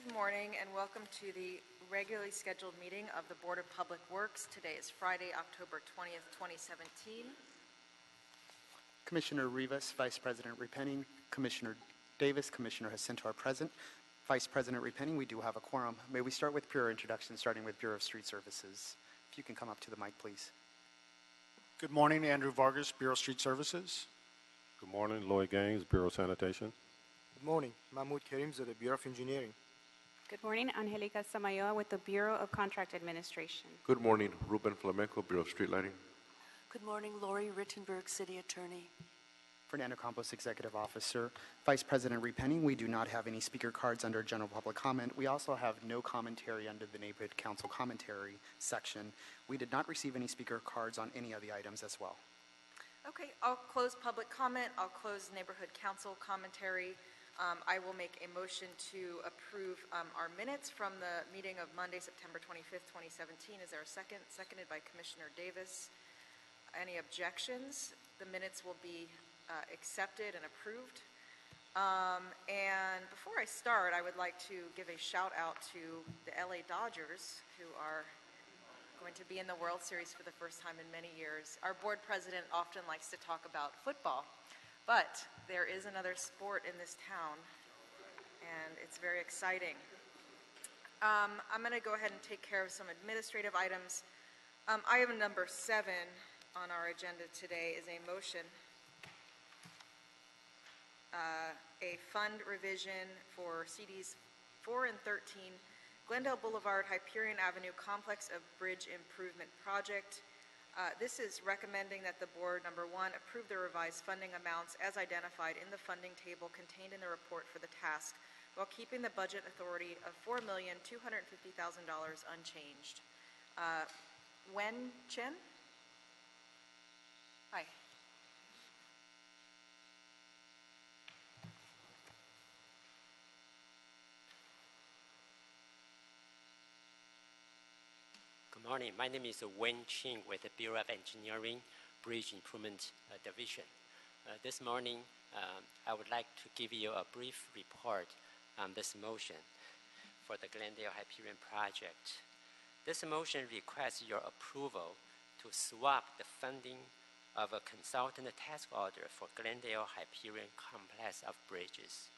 Good morning and welcome to the regularly scheduled meeting of the Board of Public Works. Today is Friday, October 20th, 2017. Commissioner Rivas, Vice President Repenning, Commissioner Davis, Commissioner Jacinto are present. Vice President Repenning, we do have a quorum. May we start with Bureau introduction, starting with Bureau of Street Services. If you can come up to the mic, please. Good morning, Andrew Vargas, Bureau of Street Services. Good morning, Lloyd Gaines, Bureau of Sanitation. Good morning, Mahmoud Karimzadeh, the Bureau of Engineering. Good morning, Angelica Samayoa with the Bureau of Contract Administration. Good morning, Ruben Flamenco, Bureau of Street Lighting. Good morning, Lori Rittenberg, City Attorney. Fernando Campos, Executive Officer. Vice President Repenning, we do not have any speaker cards under general public comment. We also have no commentary under the Neighborhood Council commentary section. We did not receive any speaker cards on any of the items as well. Okay, I'll close public comment. I'll close Neighborhood Council commentary. I will make a motion to approve our minutes from the meeting of Monday, September 25th, 2017. Is there a second? Seconded by Commissioner Davis. Any objections? The minutes will be accepted and approved. And before I start, I would like to give a shout out to the LA Dodgers, who are going to be in the World Series for the first time in many years. Our board president often likes to talk about football, but there is another sport in this town, and it's very exciting. I'm going to go ahead and take care of some administrative items. Item number 7 on our agenda today is a motion, a fund revision for CDs 4 and 13, Glendale Boulevard, Hyperion Avenue Complex of Bridge Improvement Project. This is recommending that the board, number 1, approve the revised funding amounts as identified in the funding table contained in the report for the task, while keeping the budget authority of $4,250,000 unchanged. Wen Chen? Hi. Good morning. My name is Wen Qing with the Bureau of Engineering Bridge Improvement Division. This morning, I would like to give you a brief report on this motion for the Glendale Hyperion project. This motion requests your approval to swap the funding of a consultant task order for Glendale Hyperion Complex of Bridges.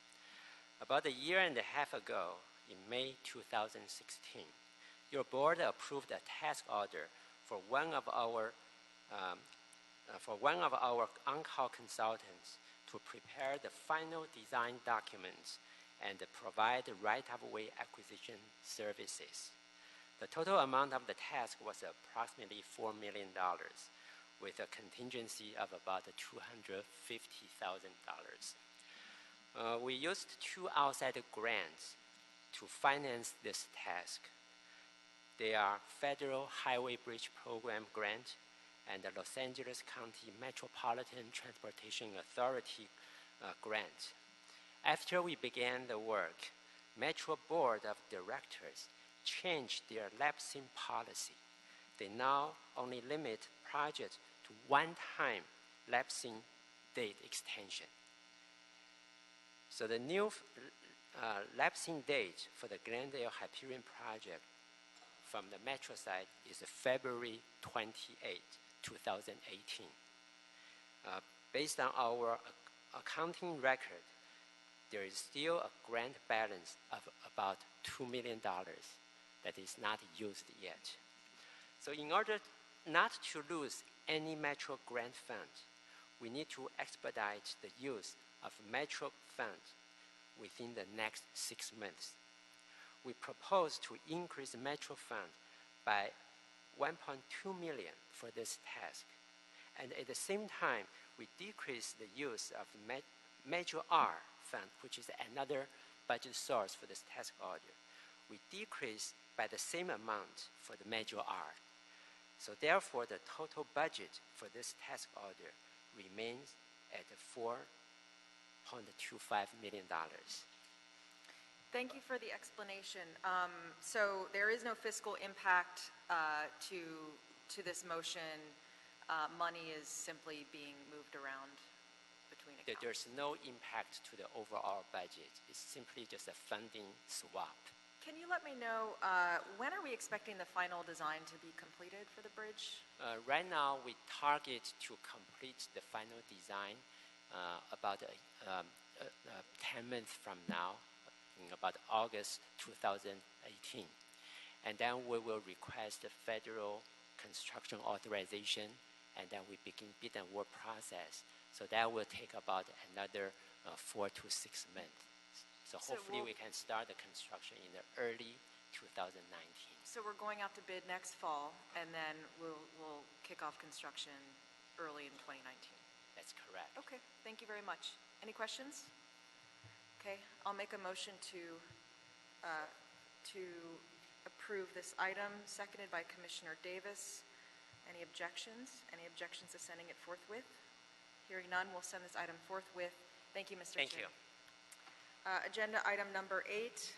About a year and a half ago, in May 2016, your board approved a task order for one of our on-call consultants to prepare the final design documents and provide right-of-way acquisition services. The total amount of the task was approximately $4 million, with a contingency of about $250,000. We used 2 outside grants to finance this task. They are Federal Highway Bridge Program Grant and the Los Angeles County Metropolitan Transportation Authority grant. After we began the work, Metro Board of Directors changed their lapsing policy. They now only limit projects to one-time lapsing date extension. So the new lapsing date for the Glendale Hyperion project from the Metro side is February 28, 2018. Based on our accounting record, there is still a grant balance of about $2 million that is not used yet. So in order not to lose any Metro grant funds, we need to expedite the use of Metro funds within the next 6 months. We propose to increase Metro fund by $1.2 million for this task. And at the same time, we decrease the use of Major R fund, which is another budget source for this task order. We decrease by the same amount for the Major R. So therefore, the total budget for this task order remains at $4.25 million. Thank you for the explanation. So there is no fiscal impact to this motion. Money is simply being moved around between accounts? There's no impact to the overall budget. It's simply just a funding swap. Can you let me know, when are we expecting the final design to be completed for the bridge? Right now, we target to complete the final design about 10 months from now, in about August 2018. And then we will request the federal construction authorization, and then we begin bid and work process. So that will take about another 4 to 6 months. So hopefully we can start the construction in the early 2019. So we're going out to bid next fall, and then we'll kick off construction early in 2019. That's correct. Okay, thank you very much. Any questions? Okay, I'll make a motion to approve this item, seconded by Commissioner Davis. Any objections? Any objections to sending it forthwith? Hearing none, we'll send this item forthwith. Thank you, Mr. Thank Chair. you. Agenda item number 8.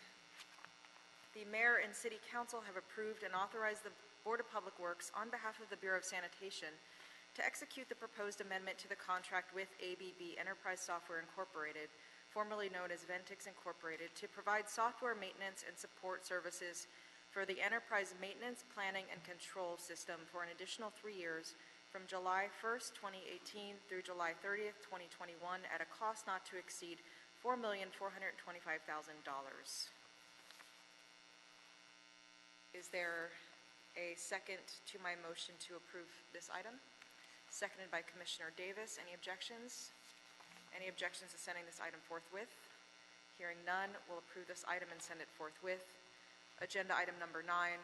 The Mayor and City Council have approved and authorized the Board of Public Works on behalf of the Bureau of Sanitation to execute the proposed amendment to the contract with ABB Enterprise Software Incorporated, formerly known as Ventix Incorporated, to provide software maintenance and support services for the Enterprise Maintenance, Planning, and Control System for an additional 3 years from July 1st, 2018 through July 30th, 2021 at a cost not to exceed $4,425,000. Is there a second to my motion to approve this item? Seconded by Commissioner Davis. Any objections? Any objections to sending this item forthwith? Hearing none, we'll approve this item and send it forthwith. Agenda item number 9.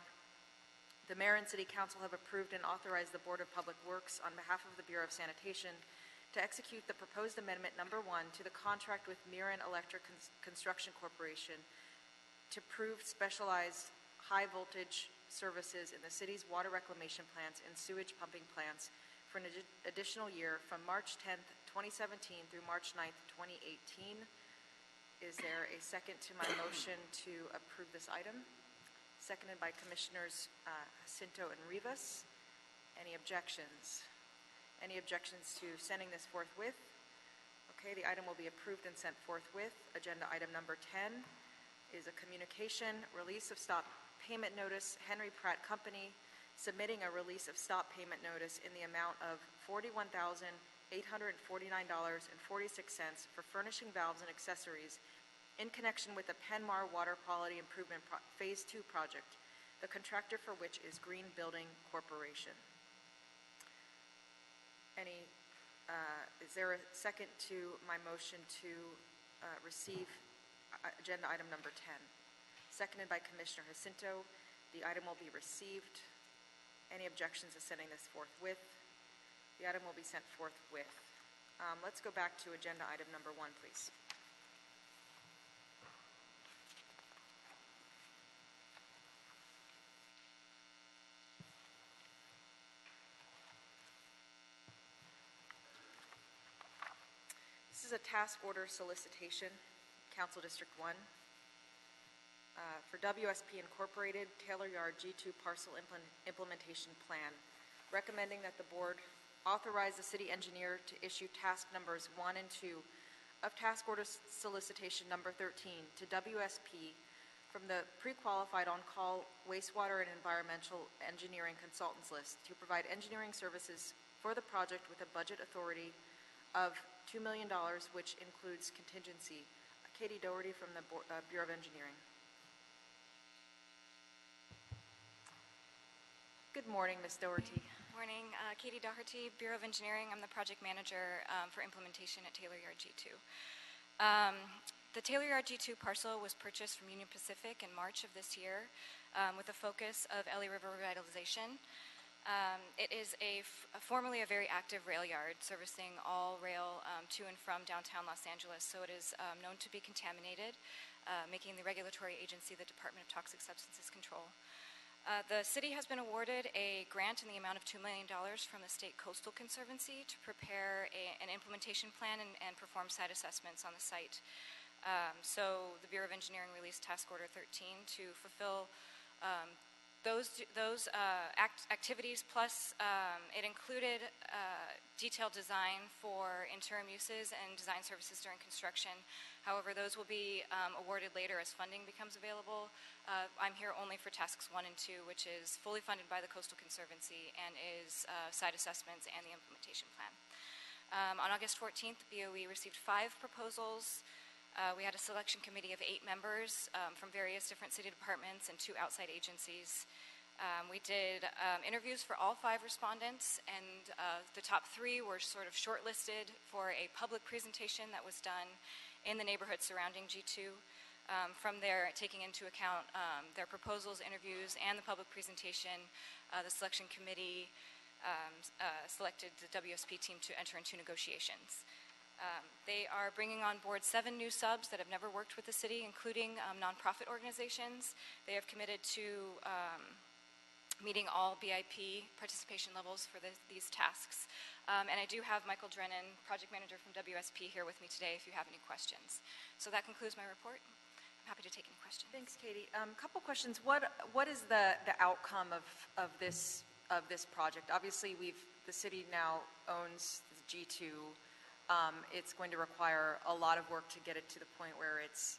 The Mayor and City Council have approved and authorized the Board of Public Works on behalf of the Bureau of Sanitation to execute the proposed amendment number 1 to the contract with Mirren Electric Construction Corporation to prove specialized high-voltage services in the city's water reclamation plants and sewage pumping plants for an additional year from March 10th, 2017 through March 9th, 2018. Is there a second to my motion to approve this item? Seconded by Commissioners Jacinto and Rivas. Any objections? Any objections to sending this forthwith? Okay, the item will be approved and sent forthwith. Agenda item number 10 is a communication, release of stop payment notice, Henry Pratt Company, submitting a release of stop payment notice in the amount of $41,849.46 for furnishing valves and accessories in connection with the Penmar Water Quality Improvement Phase 2 project, the contractor for which is Green Building Corporation. Is there a second to my motion to receive agenda item number 10? Seconded by Commissioner Jacinto. The item will be received. Any objections to sending this forthwith? The item will be sent forthwith. Let's go back to agenda item number 1, please. This is a task order solicitation, Council District 1, for WSP Incorporated, Taylor Yard G2 Parcel Implementation Plan, recommending that the board authorize the city engineer to issue task numbers 1 and 2 of task order solicitation number 13 to WSP from the pre-qualified on-call wastewater and environmental engineering consultants list to provide engineering services for the project with a budget authority of $2 million, which includes contingency. Katie Doherty from the Bureau of Engineering. Good morning, Ms. Doherty. Morning. Katie Doherty, Bureau of Engineering. I'm the project manager for implementation at Taylor Yard G2. The Taylor Yard G2 parcel was purchased from Union Pacific in March of this year with a focus of Ellie River revitalization. It is formerly a very active rail yard servicing all rail to and from downtown Los Angeles, so it is known to be contaminated, making the regulatory agency the Department of Toxic Substances Control. The city has been awarded a grant in the amount of $2 million from the State Coastal Conservancy to prepare an implementation plan and perform site assessments on the site. So the Bureau of Engineering released Task Order 13 to fulfill Activities plus it included detailed design for interim uses and design services during construction. However, those will be awarded later as funding becomes available. I'm here only for tasks 1 and 2, which is fully funded by the Coastal Conservancy and is site assessments and the implementation plan. On August 14th, BOE received 5 proposals. We had a selection committee of 8 members from various different city departments and 2 outside agencies. We did interviews for all 5 respondents, and the top 3 were sort of shortlisted for a public presentation that was done in the neighborhood surrounding G2. From there, taking into account their proposals, interviews, and the public presentation, the selection committee selected the WSP team to enter into negotiations. They are bringing on board 7 new subs that have never worked with the city, including nonprofit organizations. They have committed to meeting all BIP participation levels for these tasks. And I do have Michael Drennan, project manager from WSP, here with me today if you have any questions. So that concludes my report. I'm happy to take any questions. Thanks, Katie. Couple questions. What is the outcome of this project? Obviously, the city now owns the G2. It's going to require a lot of work to get it to the point where it's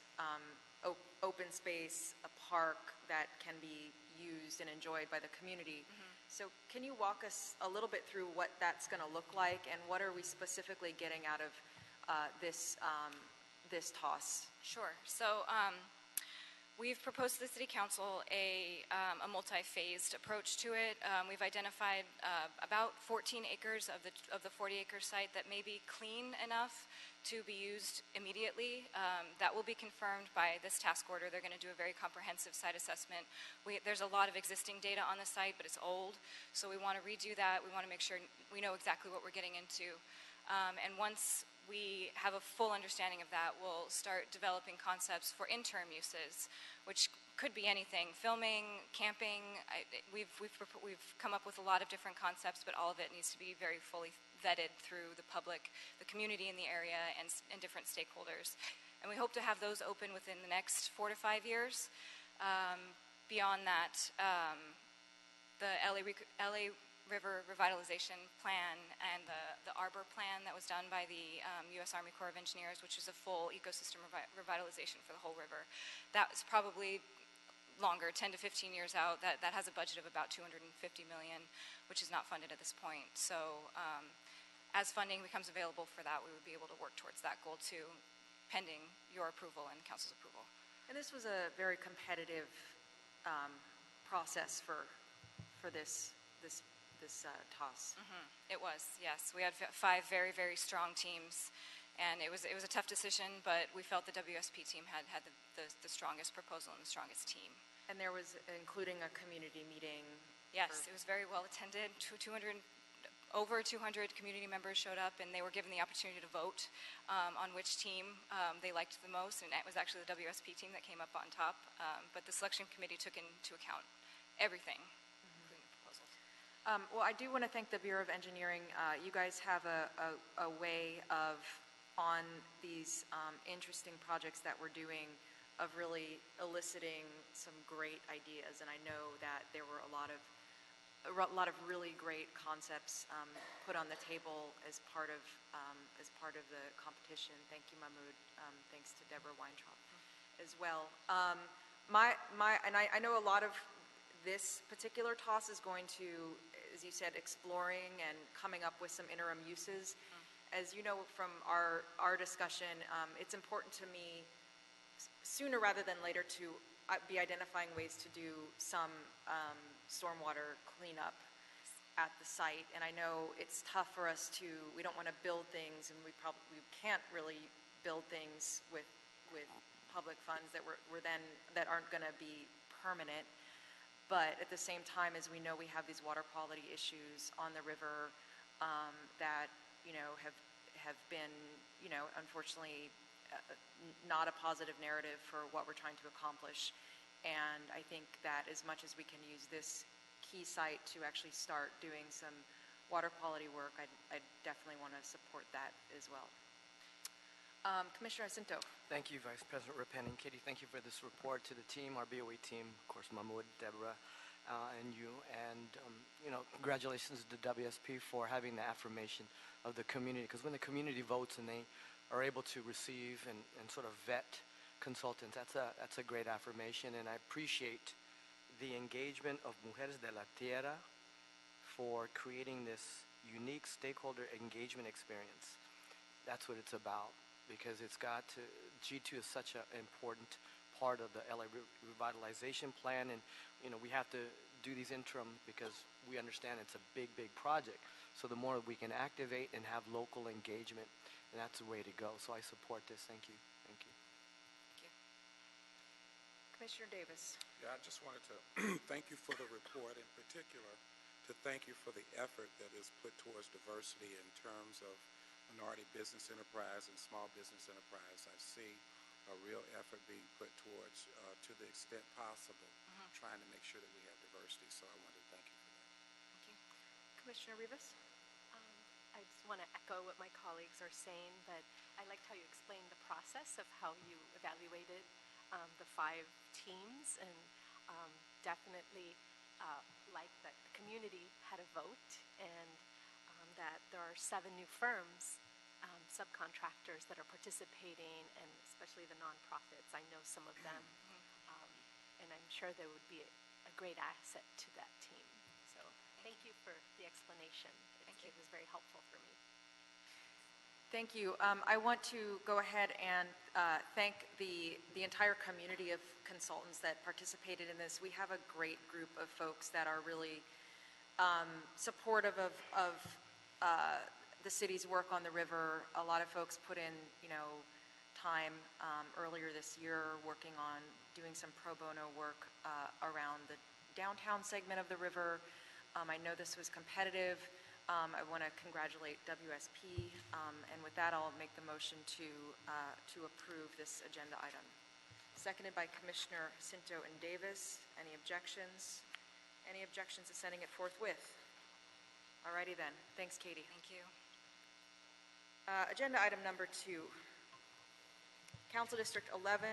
open space, a park that can be used and enjoyed by the community. So can you walk us a little bit through what that's going to look like, and what are we specifically getting out of this TOS? Sure. So we've proposed to the City Council a multi-phased approach to it. We've identified about 14 acres of the 40-acre site that may be clean enough to be used immediately. That will be confirmed by this task order. They're going to do a very comprehensive site assessment. There's a lot of existing data on the site, but it's old, so we want to redo that. We want to make sure we know exactly what we're getting into. And once we have a full understanding of that, we'll start developing concepts for interim uses, which could be anything: filming, camping. We've come up with a lot of different concepts, but all of it needs to be very fully vetted through the public, the community in the area, and different stakeholders. And we hope to have those open within the next 4 to 5 years. Beyond that, the LA River Revitalization Plan and the Arbor Plan that was done by the U.S. Army Corps of Engineers, which is a full ecosystem revitalization for the whole river. That is probably longer, 10 to 15 years out. That has a budget of about $250 million, which is not funded at this point. So as funding becomes available for that, we would be able to work towards that goal too, pending your approval and council's approval. And this was a very competitive process for this TOS. It was, yes. We had 5 very, very strong teams, and it was a tough decision, but we felt the WSP team had the strongest proposal and the strongest team. And there was including a community meeting. Yes, it was very well attended. Over 200 community members showed up, and they were given the opportunity to vote on which team they liked the most, and it was actually the WSP team that came up on top. But the selection committee took into account everything, including the proposals. Well, I do want to thank the Bureau of Engineering. You guys have a way of, on these interesting projects that we're doing, of really eliciting some great ideas, and I know that there were a lot of really great concepts put on the table as part of the competition. Thank you, Mahmoud. Thanks to Deborah Weintraub as well. I know a lot of this particular TOS is going to, as you said, exploring and coming up with some interim uses. As you know from our discussion, it's important to me sooner rather than later to be identifying ways to do some stormwater cleanup at the site. And I know it's tough for us we don't want to build things, and we can't really build things with public funds that aren't going to be permanent. But at the same time, as we know, we have these water quality issues on the river that have been unfortunately not a positive narrative for what we're trying to accomplish. And I think that as much as we can use this key site to actually start doing some water quality work, I definitely want to support that as well. Commissioner Jacinto. Thank you, Vice President Repenning. Katie, thank you for this report. To the team, our BOE team, of course, Mahmoud, Deborah, and you. And, congratulations to WSP for having the affirmation of the community. Because when the community votes and they are able to receive and sort of vet consultants, that's a great affirmation. And I appreciate the engagement of Mujeres de la Tierra for creating this unique stakeholder engagement experience. That's what it's about, because G2 is such an important part of the LA revitalization plan, and we have to do these interim because we understand it's a big, big project. So the more we can activate and have local engagement, and that's the way to go. So I support this. Thank you. Thank you. Thank you. Commissioner Davis. Yeah, I just wanted to thank you for the report, in particular to thank you for the effort that is put towards diversity in terms of minority business enterprise and small business enterprise. I see a real effort being put towards, to the extent possible, trying to make sure that we have diversity. So I wanted to thank you for that. Thank you. Commissioner Rivas? I just want to echo what my colleagues are saying, but I liked how you explained the process of how you evaluated the 5 teams, and definitely like that the community had a vote, and that there are 7 new firms, subcontractors that are participating, and especially the nonprofits. I know some of them, and I'm sure they would be a great asset to that team. So thank you for the explanation. It was very helpful for me. Thank you. I want to go ahead and thank the entire community of consultants that participated in this. We have a great group of folks that are really supportive of the city's work on the river. A lot of folks put in, time earlier this year working on doing some pro bono work around the downtown segment of the river. I know this was competitive. I want to congratulate WSP, and with that, I'll make the motion to approve this agenda item. Seconded by Commissioner Cinto and Davis. Any objections? Any objections to sending it forthwith? All righty then. Thanks, Katie. Thank you. Agenda item number 2. Council District 11,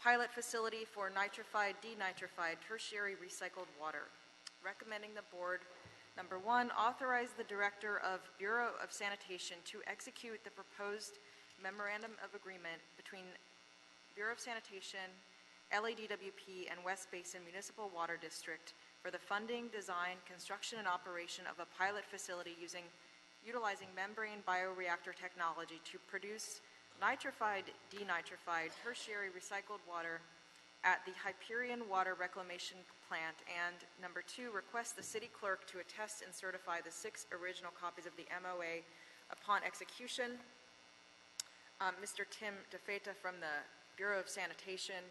pilot facility for nitrified, denitrified, tertiary recycled water. Recommending the board, number 1, authorize the Director of Bureau of Sanitation to execute the proposed memorandum of agreement between Bureau of Sanitation, LADWP, and West Basin Municipal Water District for the funding, design, construction, and operation of a pilot facility utilizing membrane bioreactor technology to produce nitrified, denitrified, tertiary recycled water at the Hyperion Water Reclamation Plant, and number 2, request the city clerk to attest and certify the 6 original copies of the MOA upon execution. Mr. Tim DeFeta from the Bureau of Sanitation,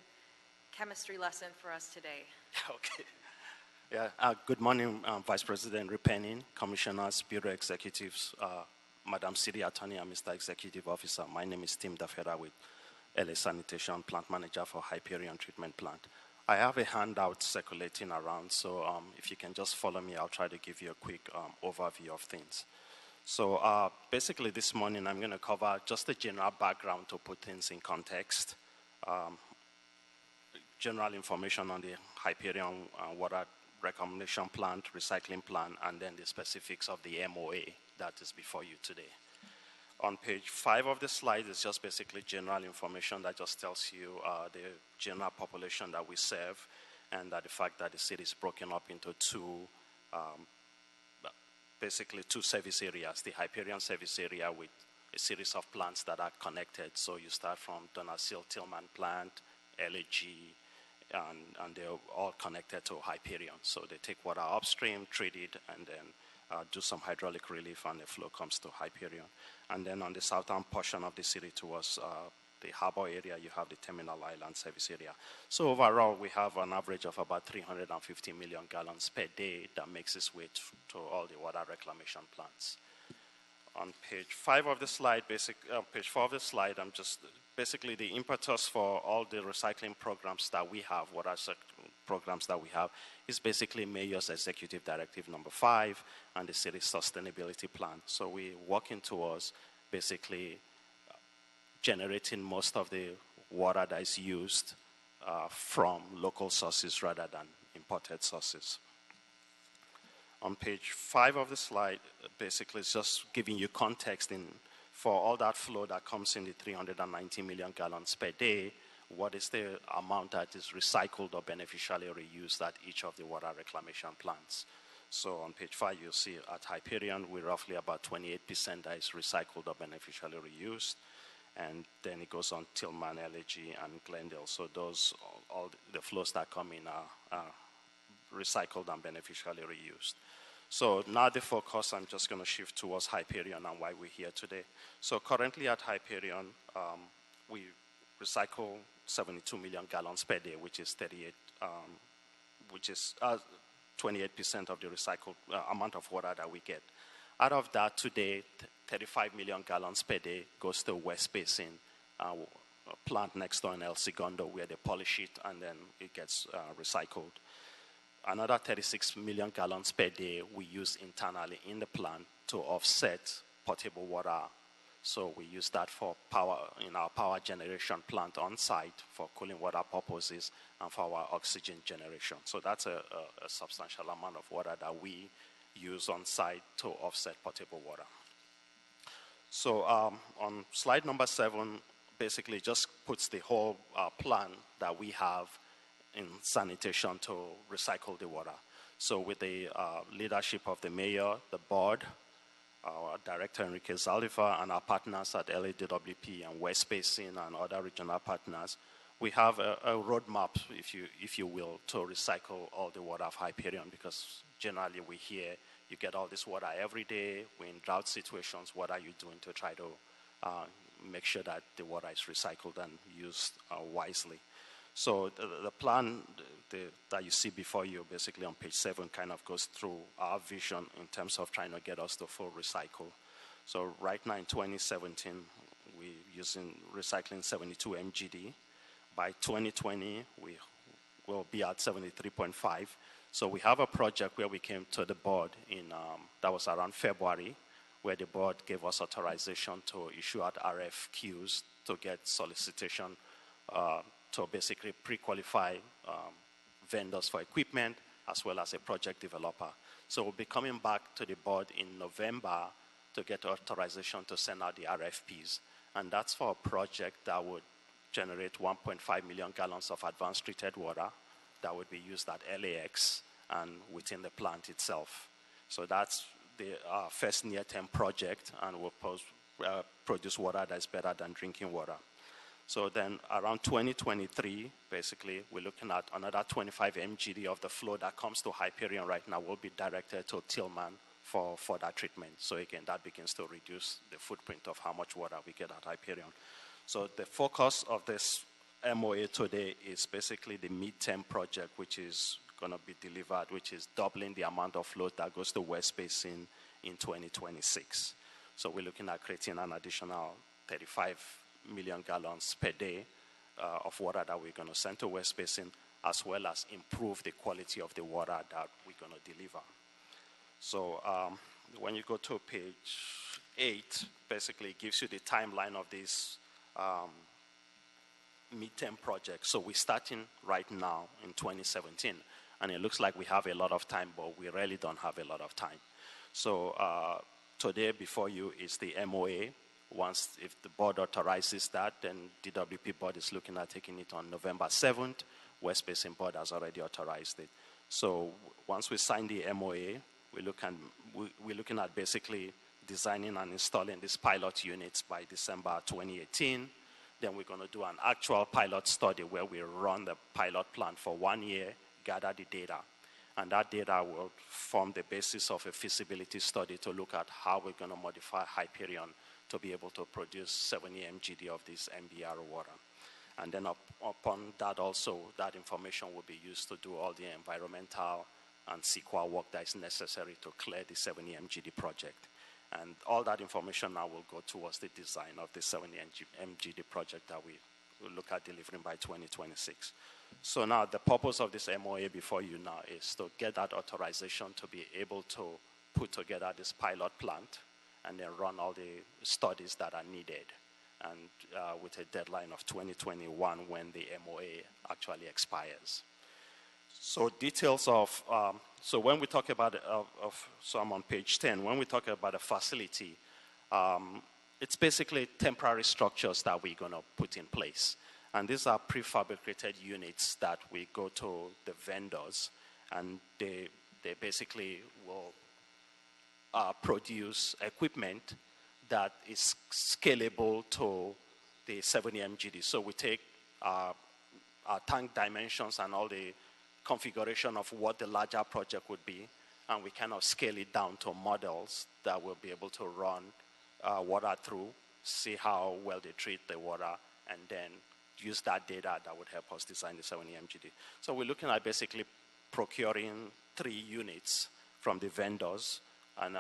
chemistry lesson for us today. Okay. Yeah. Good morning, Vice President Repenning, Commissioners, Bureau Executives, Madam City Attorney, and Mr. Executive Officer. My name is Tim DeFeta with LA Sanitation, Plant Manager for Hyperion Treatment Plant. I have a handout circulating around, so if you can just follow me, I'll try to give you a quick overview of things. So basically this morning I'm going to cover just the general background to put things in context, general information on the Hyperion Water Reclamation Plant, Recycling Plant, and then the specifics of the MOA that is before you today. On page 5 of the slide is just basically general information that just tells you the general population that we serve, and that the fact that the city is broken up into basically two service areas. The Hyperion service area with a series of plants that are connected. So you start from Donasil Tillman plant, LAG, and they're all connected to Hyperion. So they take water upstream, treat it, and then do some hydraulic relief, and the flow comes to Hyperion. And then on the southern portion of the city towards the harbor area, you have the Terminal Island service area. So overall, we have an average of about 350 million gallons per day that makes its way to all the water reclamation plants. On page 5 of the slide, page 4 of the slide, I'm just basically the impetus for all the recycling programs that we have, programs that we have, is basically Mayor's Executive Directive number 5 and the city's sustainability plan. So we're working towards basically generating most of the water that is used from local sources rather than imported sources. On page 5 of the slide, basically it's just giving you context for all that flow that comes in the 390 million gallons per day, what is the amount that is recycled or beneficially reused at each of the water reclamation plants. So on page 5, you'll see at Hyperion, we're roughly about 28% that is recycled or beneficially reused. And then it goes on Tillman, LAG, and Glendale. So those, all the flows that come in are recycled and beneficially reused. So now the focus, I'm just going to shift towards Hyperion and why we're here today. So currently at Hyperion, we recycle 72 million gallons per day, which is 28% of the recycled amount of water that we get. Out of that today, 35 million gallons per day goes to West Basin, a plant next door in El Segundo where they polish it and then it gets recycled. Another 36 million gallons per day we use internally in the plant to offset potable water. So we use that for power in our power generation plant on site for cooling water purposes and for our oxygen generation. So that's a substantial amount of water that we use on site to offset potable water. So on slide number 7, basically just puts the whole plan that we have in sanitation to recycle the water. So with the leadership of the mayor, the board, our director Enrique Zaldivar, and our partners at LADWP and West Basin and other regional partners, we have a roadmap, if you will, to recycle all the water of Hyperion, because generally we hear you get all this water every day. We're in drought situations. What are you doing to try to make sure that the water is recycled and used wisely? So the plan that you see before you, basically on page 7, kind of goes through our vision in terms of trying to get us to full recycle. So right now in 2017, we're using recycling 72 MGD. By 2020, we will be at 73.5. So we have a project where we came to the board that was around February, where the board gave us authorization to issue out RFQs to get solicitation to basically pre-qualify vendors for equipment as well as a project developer. So we'll be coming back to the board in November to get authorization to send out the RFPs. And that's for a project that would generate 1.5 million gallons of advanced treated water that would be used at LAX and within the plant itself. So that's the first near-term project, and will produce water that's better than drinking water. So then around 2023, basically, we're looking at another 25 MGD of the flow that comes to Hyperion right now will be directed to Tillman for that treatment. So again, that begins to reduce the footprint of how much water we get at Hyperion. So the focus of this MOA today is basically the midterm project, which is going to be delivered, which is doubling the amount of flow that goes to West Basin in 2026. So we're looking at creating an additional 35 million gallons per day of water that we're going to send to West Basin, as well as improve the quality of the water that we're going to deliver. So when you go to page 8, basically it gives you the timeline of this midterm project. So we're starting right now in 2017, and it looks like we have a lot of time, but we really don't have a lot of time. So today before you is the MOA. Once, if the board authorizes that, then DWP board is looking at taking it on November 7th. West Basin board has already authorized it. So once we sign the MOA, we're looking at basically designing and installing these pilot units by December 2018. Then we're going to do an actual pilot study where we run the pilot plant for 1 year, gather the data. And that data will form the basis of a feasibility study to look at how we're going to modify Hyperion to be able to produce 70 MGD of this MBR water. And then upon that also, that information will be used to do all the environmental and CEQA work that is necessary to clear the 70 MGD project. And all that information now will go towards the design of the 70 MGD project that we will look at delivering by 2026. So now the purpose of this MOA before you now is to get that authorization to be able to put together this pilot plant and then run all the studies that are needed, and with a deadline of 2021 when the MOA actually expires. So details of, so when we talk about, so I'm on page 10, when we talk about a facility, it's basically temporary structures that we're going to put in place. And these are prefabricated units that we go to the vendors, and they basically will produce equipment that is scalable to the 70 MGD. So we take our tank dimensions and all the configuration of what the larger project would be, and we kind of scale it down to models that will be able to run water through, see how well they treat the water, and then use that data that would help us design the 70 MGD. So we're looking at basically procuring 3 units from the vendors and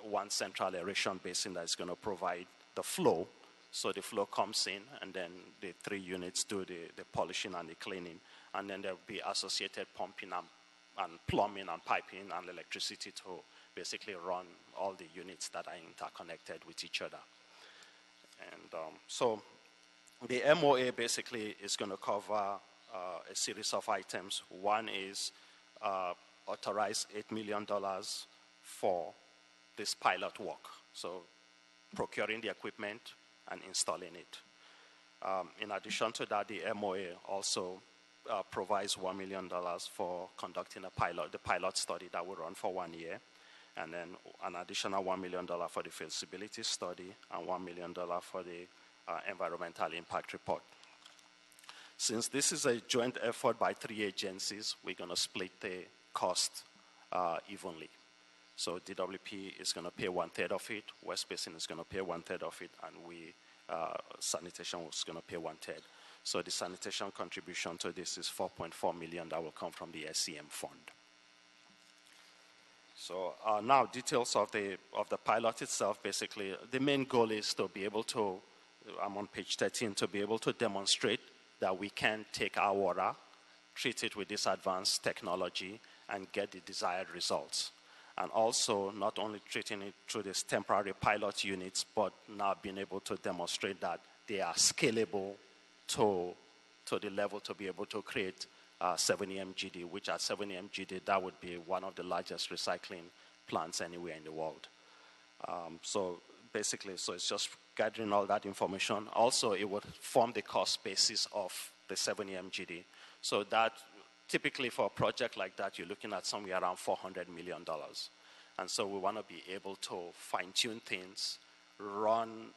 one central aeration basin that is going to provide the flow. So the flow comes in, and then the 3 units do the polishing and the cleaning. And then there will be associated pumping and plumbing and piping and electricity to basically run all the units that are interconnected with each other. And so the MOA basically is going to cover a series of items. One is authorize $8 million for this pilot work. So procuring the equipment and installing it. In addition to that, the MOA also provides $1 million for conducting the pilot study that will run for 1 year, and then an additional $1 million for the feasibility study and $1 million for the environmental impact report. Since this is a joint effort by 3 agencies, we're going to split the cost evenly. So DWP is going to pay 1/3 of it, West Basin is going to pay 1/3 of it, and sanitation was going to pay 1/3. So the sanitation contribution to this is $4.4 million that will come from the SCM fund. So now details of the pilot itself. Basically, the main goal is to be able to, I'm on page 13, to be able to demonstrate that we can take our water, treat it with this advanced technology, and get the desired results. And also not only treating it through these temporary pilot units, but now being able to demonstrate that they are scalable to the level to be able to create 70 MGD, which at 70 MGD, that would be one of the largest recycling plants anywhere in the world. So basically, so it's just gathering all that information. Also, it would form the cost basis of the 70 MGD. So that typically for a project like that, you're looking at somewhere around $400 million. And so we want to be able to fine-tune things, run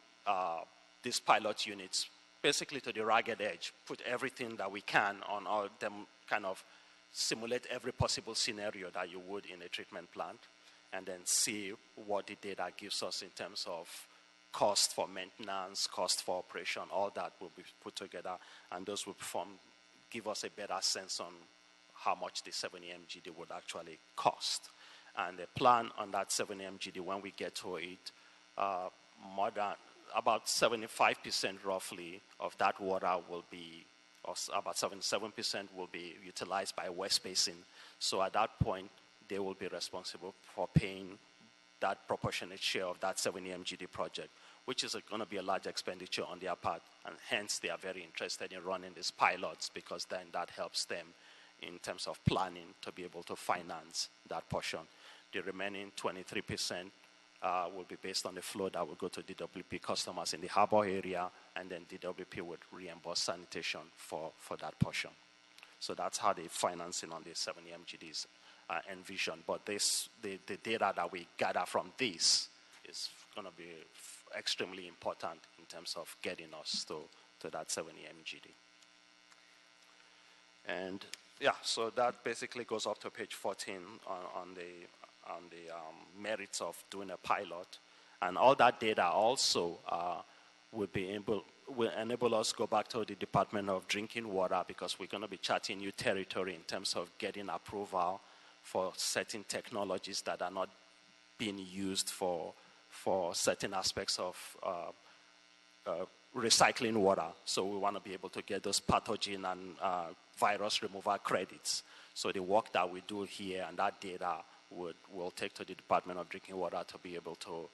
these pilot units basically to the ragged edge, put everything that we can on all them, kind of simulate every possible scenario that you would in a treatment plant, and then see what the data gives us in terms of cost for maintenance, cost for operation. All that will be put together, and those will give us a better sense on how much the 70 MGD would actually cost. And the plan on that 70 MGD, when we get to it, more than about 75% roughly of that water will be, or about 77% will be utilized by West Basin. So at that point, they will be responsible for paying that proportionate share of that 70 MGD project, which is going to be a large expenditure on their part. And hence, they are very interested in running these pilots, because then that helps them in terms of planning to be able to finance that portion. The remaining 23% will be based on the flow that will go to DWP customers in the harbor area, and then DWP would reimburse sanitation for that portion. So that's how the financing on the 70 MGDs envisioned. But the data that we gather from this is going to be extremely important in terms of getting us to that 70 MGD. And yeah, so that basically goes up to page 14 on the merits of doing a pilot. And all that data also will enable us to go back to the Department of Drinking Water, because we're going to be charting new territory in terms of getting approval for certain technologies that are not being used for certain aspects of recycling water. So we want to be able to get those pathogen and virus removal credits. So the work that we do here and that data will take to the Department of Drinking Water to be able to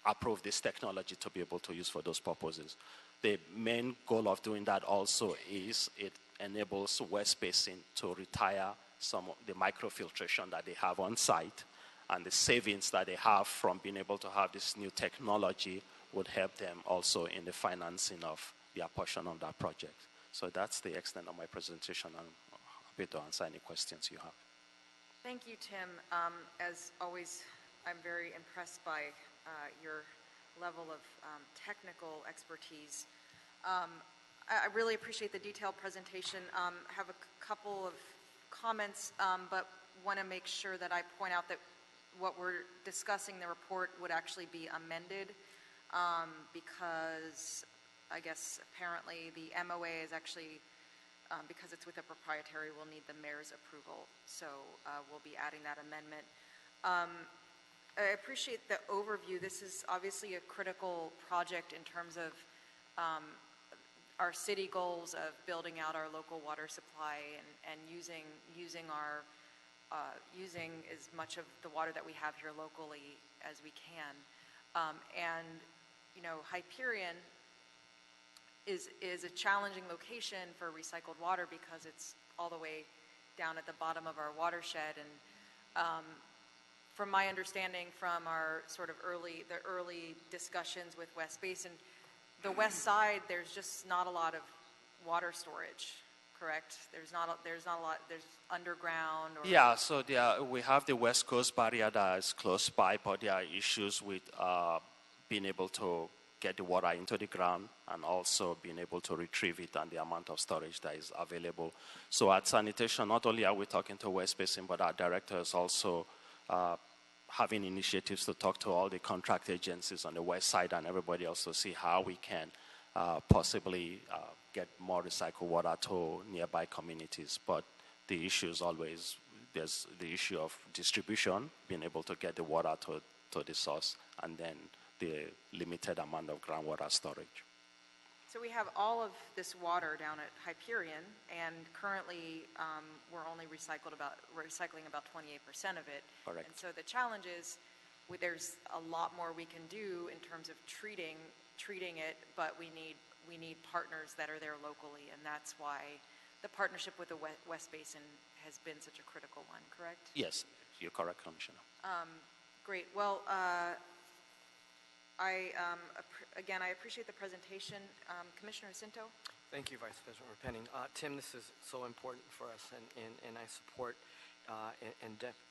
approve this technology to be able to use for those purposes. The main goal of doing that also is it enables West Basin to retire some of the microfiltration that they have on site, and the savings that they have from being able to have this new technology would help them also in the financing of their portion of that project. So that's the extent of my presentation. I'm happy to answer any questions you have. Thank you, Tim. As always, I'm very impressed by your level of technical expertise. I really appreciate the detailed presentation. Have a couple of comments, but want to make sure that I point out that what we're discussing in the report would actually be amended because I guess apparently the MOA is actually, because it's with a proprietary, we'll need the mayor's approval. So we'll be adding that amendment. I appreciate the overview. This is obviously a critical project in terms of our city goals of building out our local water supply and using as much of the water that we have here locally as we can. And you know, Hyperion is a challenging location for recycled water because it's all the way down at the bottom of our watershed. And from my understanding from our sort of early discussions with West Basin, the west side, there's just not a lot of water storage, correct? There's not a lot, there's underground or... Yeah, so we have the West Coast barrier that is close by, but there are issues with being able to get the water into the ground and also being able to retrieve it and the amount of storage that is available. So at sanitation, not only are we talking to West Basin, but our director is also having initiatives to talk to all the contract agencies on the west side and everybody else to see how we can possibly get more recycled water to nearby communities. But the issue is always, there's the issue of distribution, being able to get the water to the source, and then the limited amount of groundwater storage. So we have all of this water down at Hyperion, and currently we're only recycling about 28% of it. Correct. And so the challenge is, there's a lot more we can do in terms of treating it, but we need partners that are there locally, and that's why the partnership with the West Basin has been such a critical one. Correct? Yes, you're correct, Commissioner. Great. Well. Again, I appreciate the presentation. Commissioner Jacinto? Thank you, Vice President Repenning. Tim, this is so important for us, and I support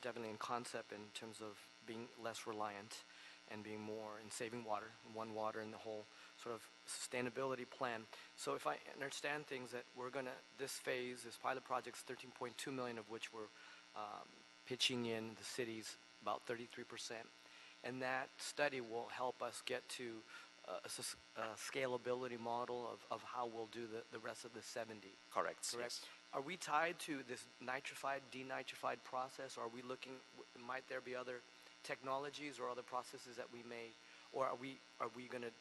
definitely in concept in terms of being less reliant and being more in saving water, one water in the whole sort of sustainability plan. So if I understand things, that we're going to, this phase, this pilot project's $13.2 million, of which we're pitching in the cities about 33%. And that study will help us get to a scalability model of how we'll do the rest of the 70. Correct. Yes. Are we tied to this nitrified, denitrified process, or are we looking, might there be other technologies or other processes that we may, or are we going to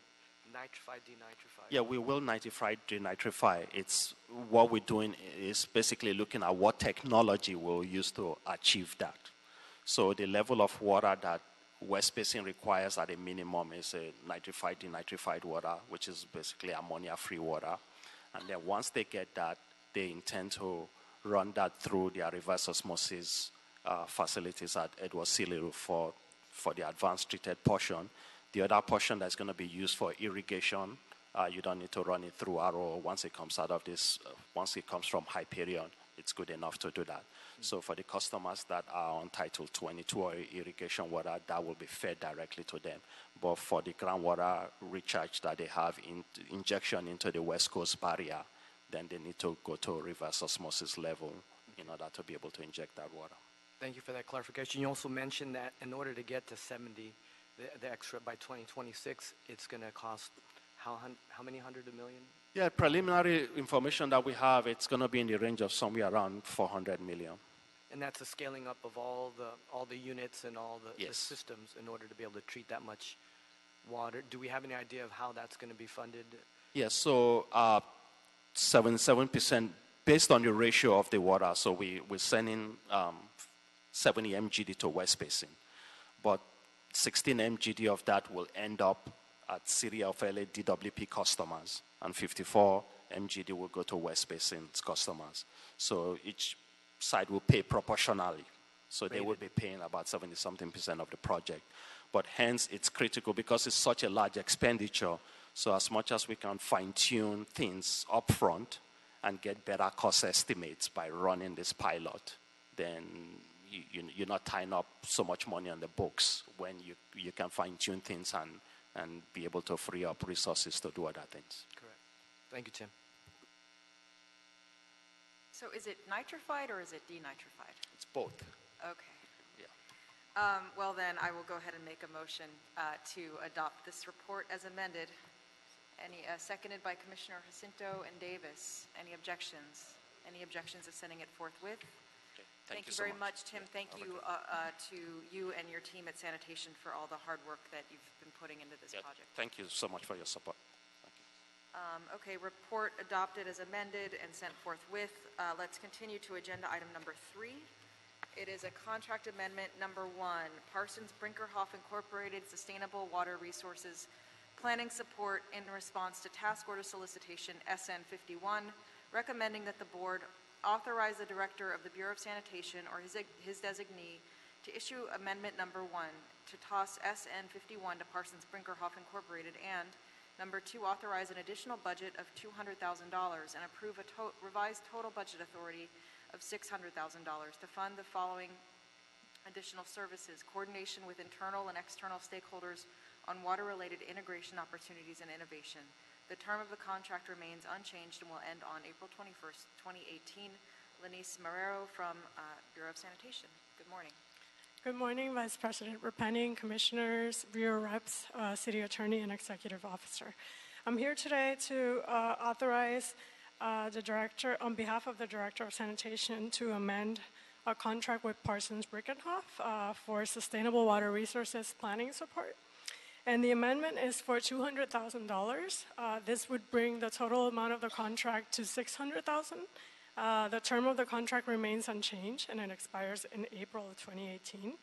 nitrify, denitrify? Yeah, we will nitrify, denitrify. It's what we're doing is basically looking at what technology we'll use to achieve that. So the level of water that West Basin requires at a minimum is a nitrified, denitrified water, which is basically ammonia-free water. And then once they get that, they intend to run that through their reverse osmosis facilities at Edward Siliru for the advanced treated portion. The other portion that's going to be used for irrigation, you don't need to run it through RO. Once it comes out of this, once it comes from Hyperion, it's good enough to do that. So for the customers that are on Title 22 or irrigation water, that will be fed directly to them. But for the groundwater recharge that they have injection into the West Coast barrier, then they need to go to reverse osmosis level in order to be able to inject that water. Thank you for that clarification. You also mentioned that in order to get to 70, the extra by 2026, it's going to cost how many hundred of million? Yeah, preliminary information that we have, it's going to be in the range of somewhere around 400 million. And that's a scaling up of all the units and all the, yes, the systems in order to be able to treat that much water. Do we have any idea of how that's going to be funded? Yes, so 77% based on the ratio of the water. So we're sending 70 MGD to West Basin, but 16 MGD of that will end up at City of LA DWP customers, and 54 MGD will go to West Basin's customers. So each side will pay proportionally. So they will be paying about 70-something% of the project. But hence, it's critical because it's such a large expenditure. So as much as we can fine-tune things upfront and get better cost estimates by running this pilot, then you're not tying up so much money on the books when you can fine-tune things and be able to free up resources to do other things. Correct. Thank you, Tim. So is it nitrified or is it denitrified? It's both. Okay. Yeah. Well, then I will go ahead and make a motion to adopt this report as amended. Seconded by Commissioner Jacinto and Davis. Any objections? Any objections of sending it forthwith? Okay. Thank you very much, Tim. Thank you to you and your team at Sanitation for all the hard work that you've been putting into this project. Thank you so much for your support. Thank you. Okay, report adopted as amended and sent forthwith. Let's continue to agenda item number 3. It is a contract amendment number 1, Parsons Brinkerhoff Incorporated Sustainable Water Resources Planning Support in response to task order solicitation SN 51, recommending that the board authorize the director of the Bureau of Sanitation or his designee to issue amendment number 1 to toss SN 51 to Parsons Brinkerhoff Incorporated, and number 2, authorize an additional budget of $200,000 and approve a revised total budget authority of $600,000 to fund the following additional services: coordination with internal and external stakeholders on water-related integration opportunities and innovation. The term of the contract remains unchanged and will end on April 21st, 2018. Lenice Marrero from Bureau of Sanitation. Good morning. Good morning, Vice President Repenning, Commissioners, Bureau Reps, City Attorney, and Executive Officer. I'm here today to authorize the Director, on behalf of the Director of Sanitation, to amend a contract with Parsons Brinkerhoff for sustainable water resources planning support. And the amendment is for $200,000. This would bring the total amount of the contract to $600,000. The term of the contract remains unchanged, and it expires in April of 2018.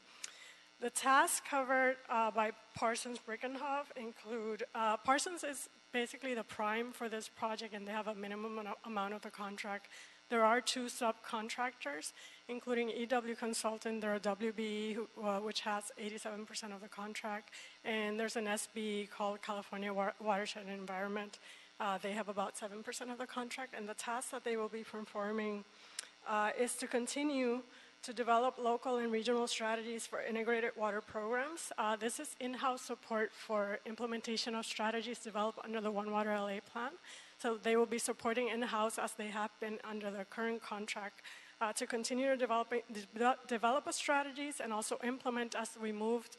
The tasks covered by Parsons Brinkerhoff include, Parsons is basically the prime for this project, and they have a minimum amount of the contract. There are 2 subcontractors, including EW Consultant. There are WBE, which has 87% of the contract, and there's an SB called California Watershed and Environment. They have about 7% of the contract, and the task that they will be performing is to continue to develop local and regional strategies for integrated water programs. This is in-house support for implementation of strategies developed under the One Water LA plan. So they will be supporting in-house, as they have been under the current contract, to continue to develop strategies and also implement as we move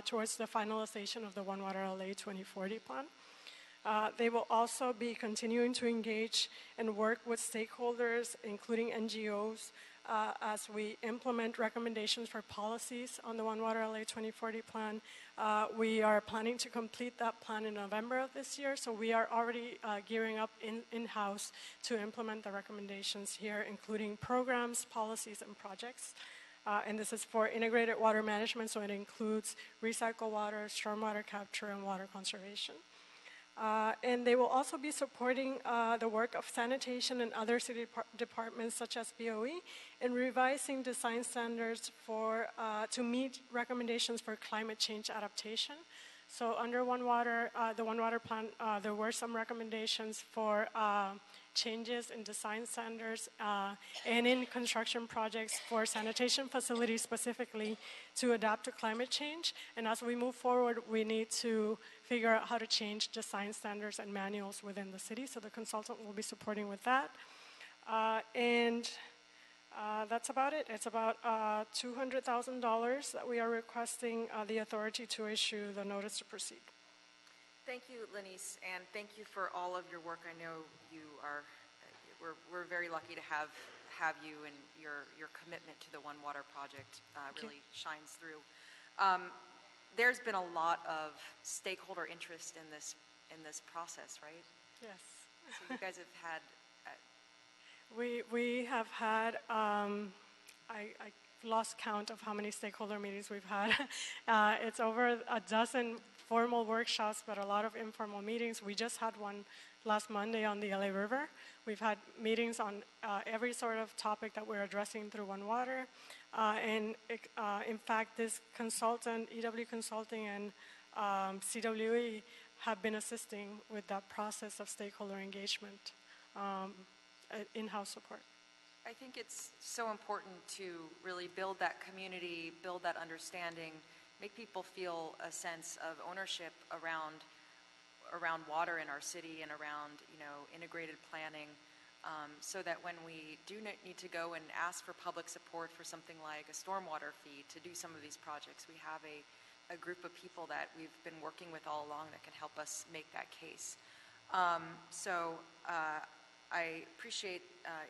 towards the finalization of the One Water LA 2040 plan. They will also be continuing to engage and work with stakeholders, including NGOs, as we implement recommendations for policies on the One Water LA 2040 plan. We are planning to complete that plan in November of this year, so we are already gearing up in-house to implement the recommendations here, including programs, policies, and projects. And this is for integrated water management, so it includes recycled water, stormwater capture, and water conservation. And they will also be supporting the work of sanitation and other city departments such as BOE in revising design standards to meet recommendations for climate change adaptation. So under One Water, the One Water plan, there were some recommendations for changes in design standards and in construction projects for sanitation facilities specifically to adapt to climate change. And as we move forward, we need to figure out how to change design standards and manuals within the city. So the consultant will be supporting with that. That's about it. It's about $200,000 that we are requesting the authority to issue the notice to proceed. Thank you, Lenice, and thank you for all of your work. I know you are, we're very lucky to have you, and your commitment to the One Water project really shines through. There's been a lot of stakeholder interest in this process, right? Yes. So you guys have had. We have had. lost count of how many stakeholder meetings we've had. It's over a dozen formal workshops, but a lot of informal meetings. We just had one last Monday on the LA River. We've had meetings on every sort of topic that we're addressing through One Water. In fact, this consultant, EW Consulting and CWE, have been assisting with that process of stakeholder engagement, in-house support. I think it's so important to really build that community, build that understanding, make people feel a sense of ownership around water in our city and around, integrated planning, so that when we do need to go and ask for public support for something like a stormwater fee to do some of these projects, we have a group of people that we've been working with all along that can help us make that case. I appreciate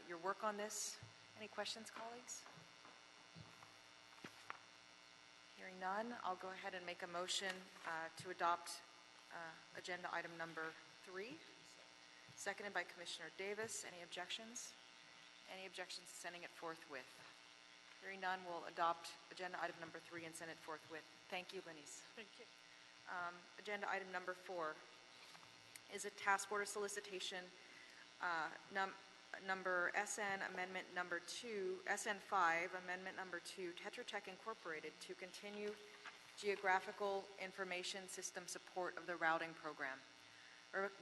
your work on this. Any questions, colleagues? Hearing none, I'll go ahead and make a motion to adopt agenda item number 3, seconded by Commissioner Davis. Any objections? Any objections to sending it forthwith? Hearing none, we'll adopt agenda item number 3 and send it forthwith. Thank you, Lenise. Thank you. Agenda item number 4 is a task order solicitation number SN Amendment number 2, SN5 Amendment number 2, Tetra Tech Incorporated, to continue geographical information system support of the routing program.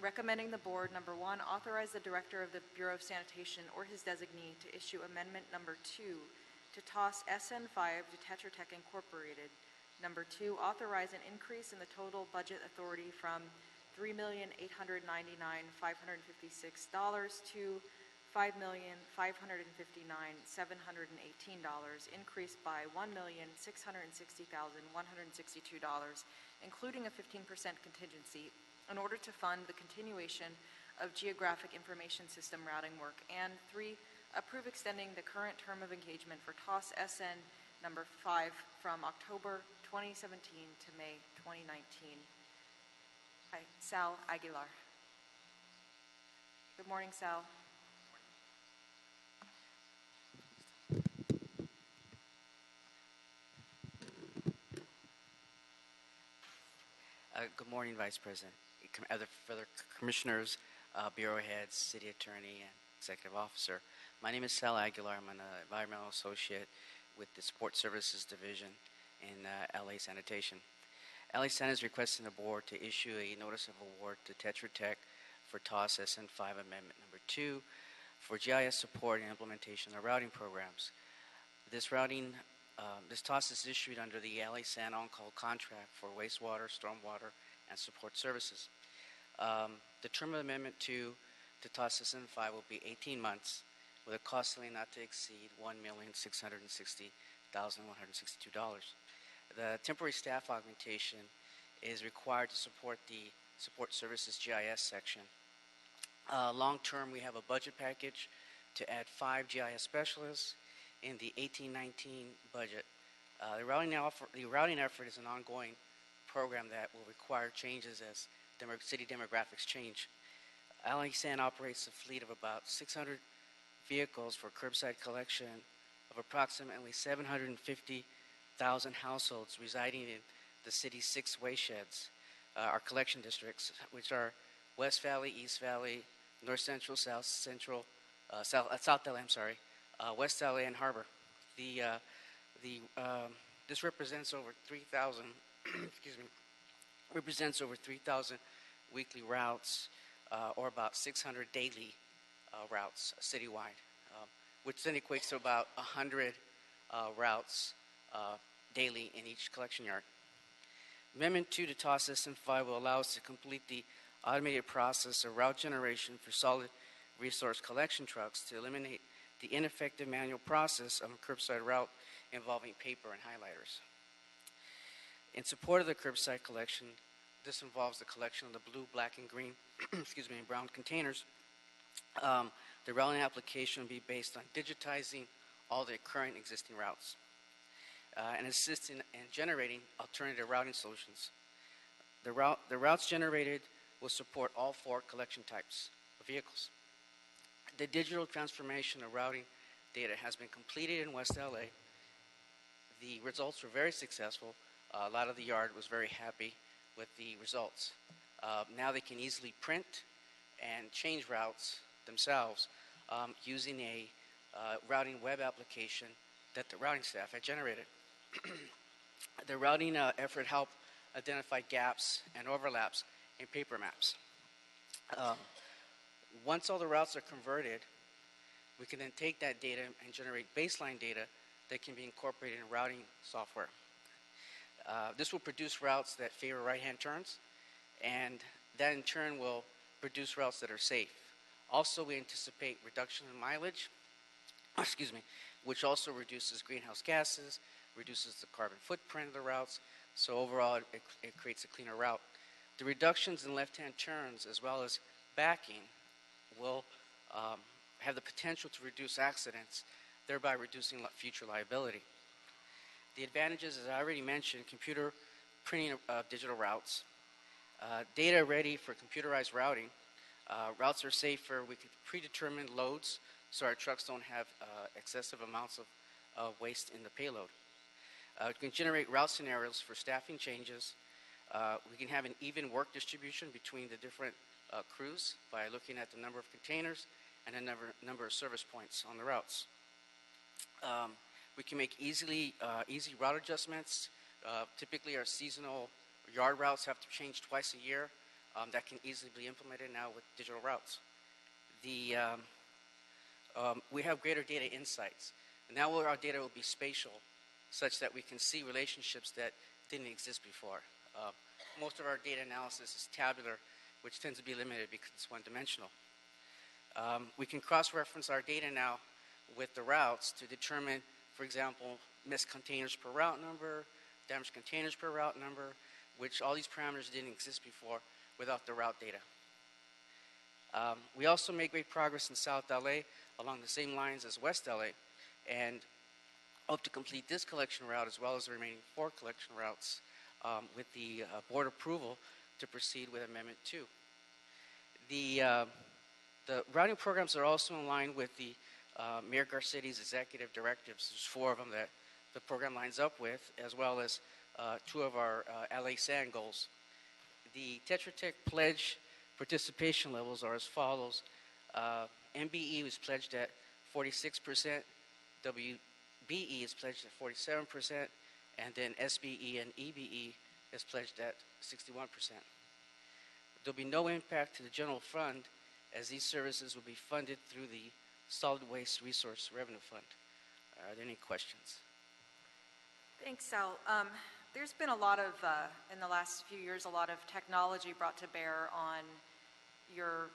Recommending the board, number 1, authorize the director of the Bureau of Sanitation or his designee to issue amendment number 2 to toss SN5 to Tetra Tech Incorporated. Number 2, authorize an increase in the total budget authority from $3,899,556 to $5,559,718, increased by $1,660,162, including a 15% contingency, in order to fund the continuation of geographic information system routing work. And 3, approve extending the current term of engagement for TOS SN number 5 from October 2017 to May 2019. Hi, Sal Aguilar. Good morning, Sal. Good morning, Vice President, other commissioners, bureau heads, city attorney, and executive officer. My name is Sal Aguilar. I'm an environmental associate with the Support Services Division in LA Sanitation. LA San is requesting the board to issue a notice of award to Tetra Tech for TOS SN5 Amendment number 2 for GIS support and implementation of routing programs. This TOS is issued under the LA San on-call contract for wastewater, stormwater, and support services. The term of Amendment 2 to TOS SN5 will be 18 months with a cost ceiling not to exceed $1,660,162. The temporary staff augmentation is required to support the Support Services GIS section. Long-term, we have a budget package to add 5 GIS specialists in the 18-19 budget. The routing effort is an ongoing program that will require changes as city demographics change. LA San operates a fleet of about 600 vehicles for curbside collection of approximately 750,000 households residing in the city's 6 waste sheds, our collection districts, which are West Valley, East Valley, North Central, South Central, South LA, West LA, and Harbor. This represents over 3,000, represents over 3,000 weekly routes, or about 600 daily routes citywide, which then equates to about 100 routes daily in each collection yard. Amendment 2 to TOS SN5 will allow us to complete the automated process of route generation for solid resource collection trucks to eliminate the ineffective manual process of a curbside route involving paper and highlighters. In support of the curbside collection, this involves the collection of the blue, black, and green, and brown containers. The routing application will be based on digitizing all the current existing routes and assisting in generating alternative routing solutions. The routes generated will support all 4 collection types of vehicles. The digital transformation of routing data has been completed in West LA The results were very successful. A lot of the yard was very happy with the results. Now they can easily print and change routes themselves using a routing web application that the routing staff had generated. The routing effort helped identify gaps and overlaps in paper maps. Once all the routes are converted, we can then take that data and generate baseline data that can be incorporated in routing software. This will produce routes that favor right-hand turns, and that in turn will produce routes that are safe. Also, we anticipate reduction in mileage, which also reduces greenhouse gases, reduces the carbon footprint of the routes, so overall it creates a cleaner route. The reductions in left-hand turns as well as backing will have the potential to reduce accidents, thereby reducing future liability. The advantages, as I already mentioned, computer printing of digital routes, data ready for computerized routing. Routes are safer. We can predetermine loads so our trucks don't have excessive amounts of waste in the payload. We can generate route scenarios for staffing changes. We can have an even work distribution between the different crews by looking at the number of containers and the number of service points on the routes. We can make easy route adjustments. Typically, our seasonal yard routes have to change twice a year. That can easily be implemented now with digital routes. We have greater data insights. Now our data will be spatial, such that we can see relationships that didn't exist before. Most of our data analysis is tabular, which tends to be limited because it's one-dimensional. We can cross-reference our data now with the routes to determine, for example, missed containers per route number, damaged containers per route number, which all these parameters didn't exist before without the route data. We also make great progress in South LA along the same lines as West LA, and hope to complete this collection route as well as the remaining 4 collection routes with the board approval to proceed with Amendment 2. The routing programs are also in line with the Mayor Garcetti's executive directives. There's 4 of them that the program lines up with, as well as 2 of our LA SAN goals. The Tetra Tech pledge participation levels are as follows. MBE was pledged at 46%, WBE is pledged at 47%, and then SBE and EBE is pledged at 61%. There'll be no impact to the general fund, as these services will be funded through the Solid Waste Resource Revenue Fund. Are there any questions? Thanks, Sal. There's been a lot of, in the last few years, a lot of technology brought to bear on your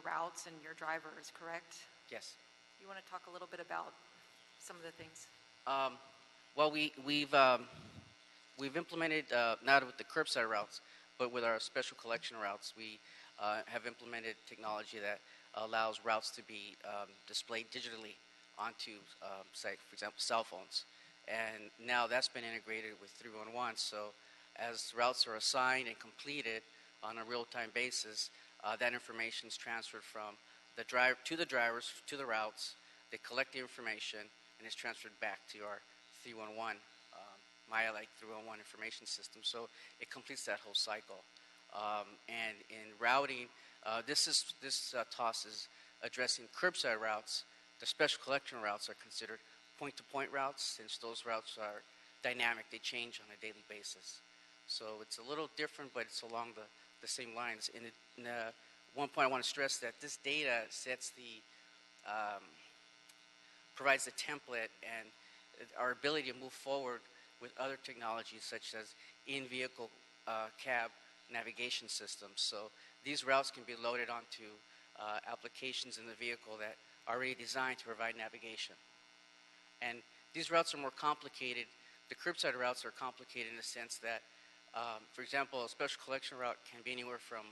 routes and your drivers, correct? Yes. You want to talk a little bit about some of the things? Well, we've implemented, not with the curbside routes, but with our special collection routes, we have implemented technology that allows routes to be displayed digitally onto, say, for example, cell phones. And now that's been integrated with 311, so as routes are assigned and completed on a real-time basis, that information is transferred from the driver to the drivers to the routes. They collect the information and it's transferred back to our 311 MyLike 311 information system. So it completes that whole cycle. And in routing, this TOS is addressing curbside routes. The special collection routes are considered point-to-point routes, since those routes are dynamic. They change on a daily basis. So it's a little different, but it's along the same lines. In one point I want to stress that this data sets provides the template and our ability to move forward with other technologies such as in-vehicle cab navigation systems. So these routes can be loaded onto applications in the vehicle that are already designed to provide navigation. And these routes are more complicated. The curbside routes are complicated in the sense that, for example, a special collection route can be anywhere from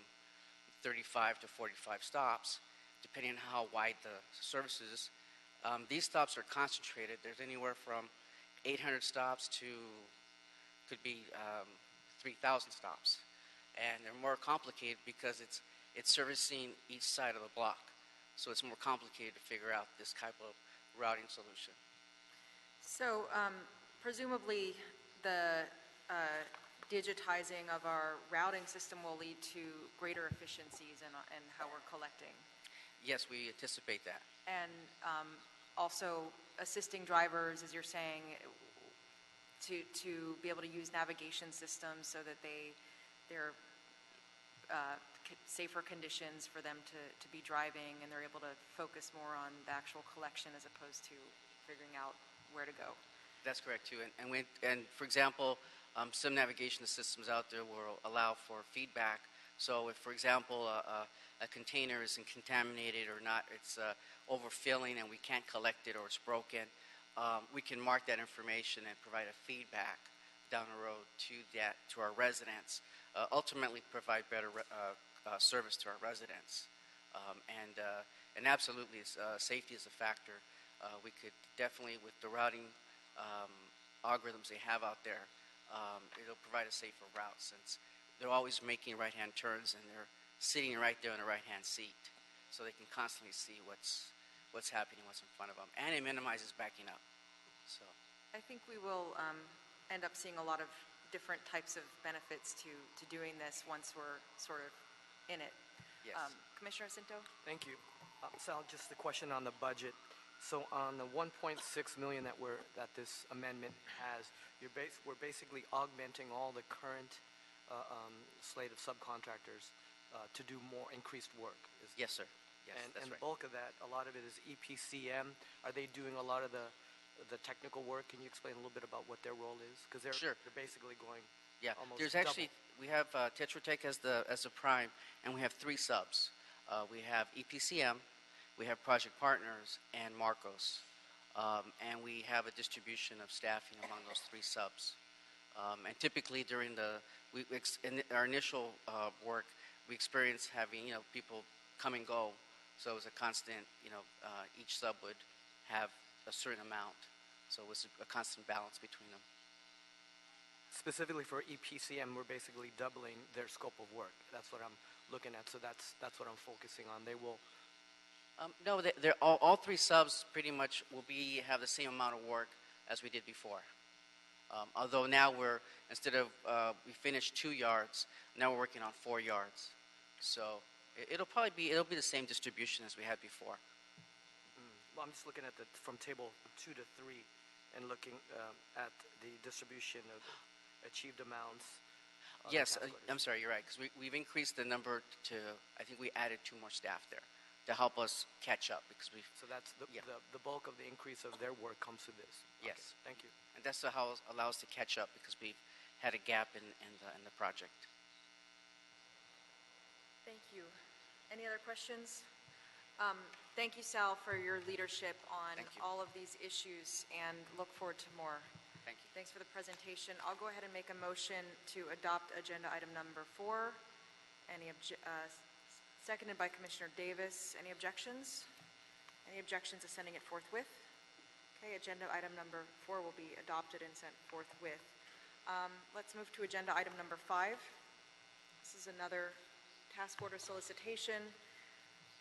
35 to 45 stops, depending on how wide the service is. These stops are concentrated. There's anywhere from 800 stops to, could be 3,000 stops. And they're more complicated because it's servicing each side of the block. So it's more complicated to figure out this type of routing solution. So presumably, the digitizing of our routing system will lead to greater efficiencies in how we're collecting. Yes, we anticipate that. And also assisting drivers, as you're saying, to be able to use navigation systems so that they're safer conditions for them to be driving, and they're able to focus more on the actual collection as opposed to figuring out where to go. That's correct too. And for example, some navigation systems out there will allow for feedback. So if, for example, a container isn't contaminated or not, it's overfilling and we can't collect it or it's broken, we can mark that information and provide a feedback down the road to our residents, ultimately provide better service to our residents. And absolutely, safety is a factor. We could definitely, with the routing algorithms they have out there, it'll provide a safer route since they're always making right-hand turns and they're sitting right there in the right-hand seat, so they can constantly see what's happening, what's in front of them, and it minimizes backing up. So I think we will end up seeing a lot of different types of benefits to doing this once we're sort of in it. Yes. Commissioner Cinto? Thank you. Sal, just a question on the budget. So on the 1.6 million that this amendment has, we're basically augmenting all the current slate of subcontractors to do more increased work. Yes, sir. Yes, that's and right. the bulk of that, a lot of it is EPCM. Are they doing a lot of the technical work? Can you explain a little bit about what their role is? Because they're basically going. Yeah, almost there's double. actually, we have Tetra Tech as the prime, and we have three subs. We have EPCM, we have Project Partners, and Marcos. And we have a distribution of staffing among those three subs. And typically during in our initial work, we experienced having, people come and go. So it was a constant, each sub would have a certain amount. So it was a constant balance between them. Specifically for EPCM, we're basically doubling their scope of work. That's what I'm looking at. So that's what I'm focusing on. They will. No, they're all three subs pretty much will have the same amount of work as we did before. Although now instead of we finished 2 yards, now we're working on 4 yards. So it'll be the same distribution as we had before. Well, I'm just looking at from table 2 to 3 and looking at the distribution of achieved amounts. Yes, I'm sorry, you're right, because we've increased the number to, I think we added 2 more staff there to help us catch up, because So that's the bulk of the increase of their work comes to this. Yes. Okay, thank you. And that's how it allows us to catch up, because we've had a gap in the project. Thank you. Any other questions? Thank you, Sal, for your leadership on all of these issues, and look forward to more. Thank you. Thanks for the presentation. I'll go ahead and make a motion to adopt agenda item number 4. Seconded by Commissioner Davis. Any objections? Any objections to sending it forthwith? Okay, agenda item number 4 will be adopted and sent forthwith. Let's move to agenda item number 5. This is another task order solicitation.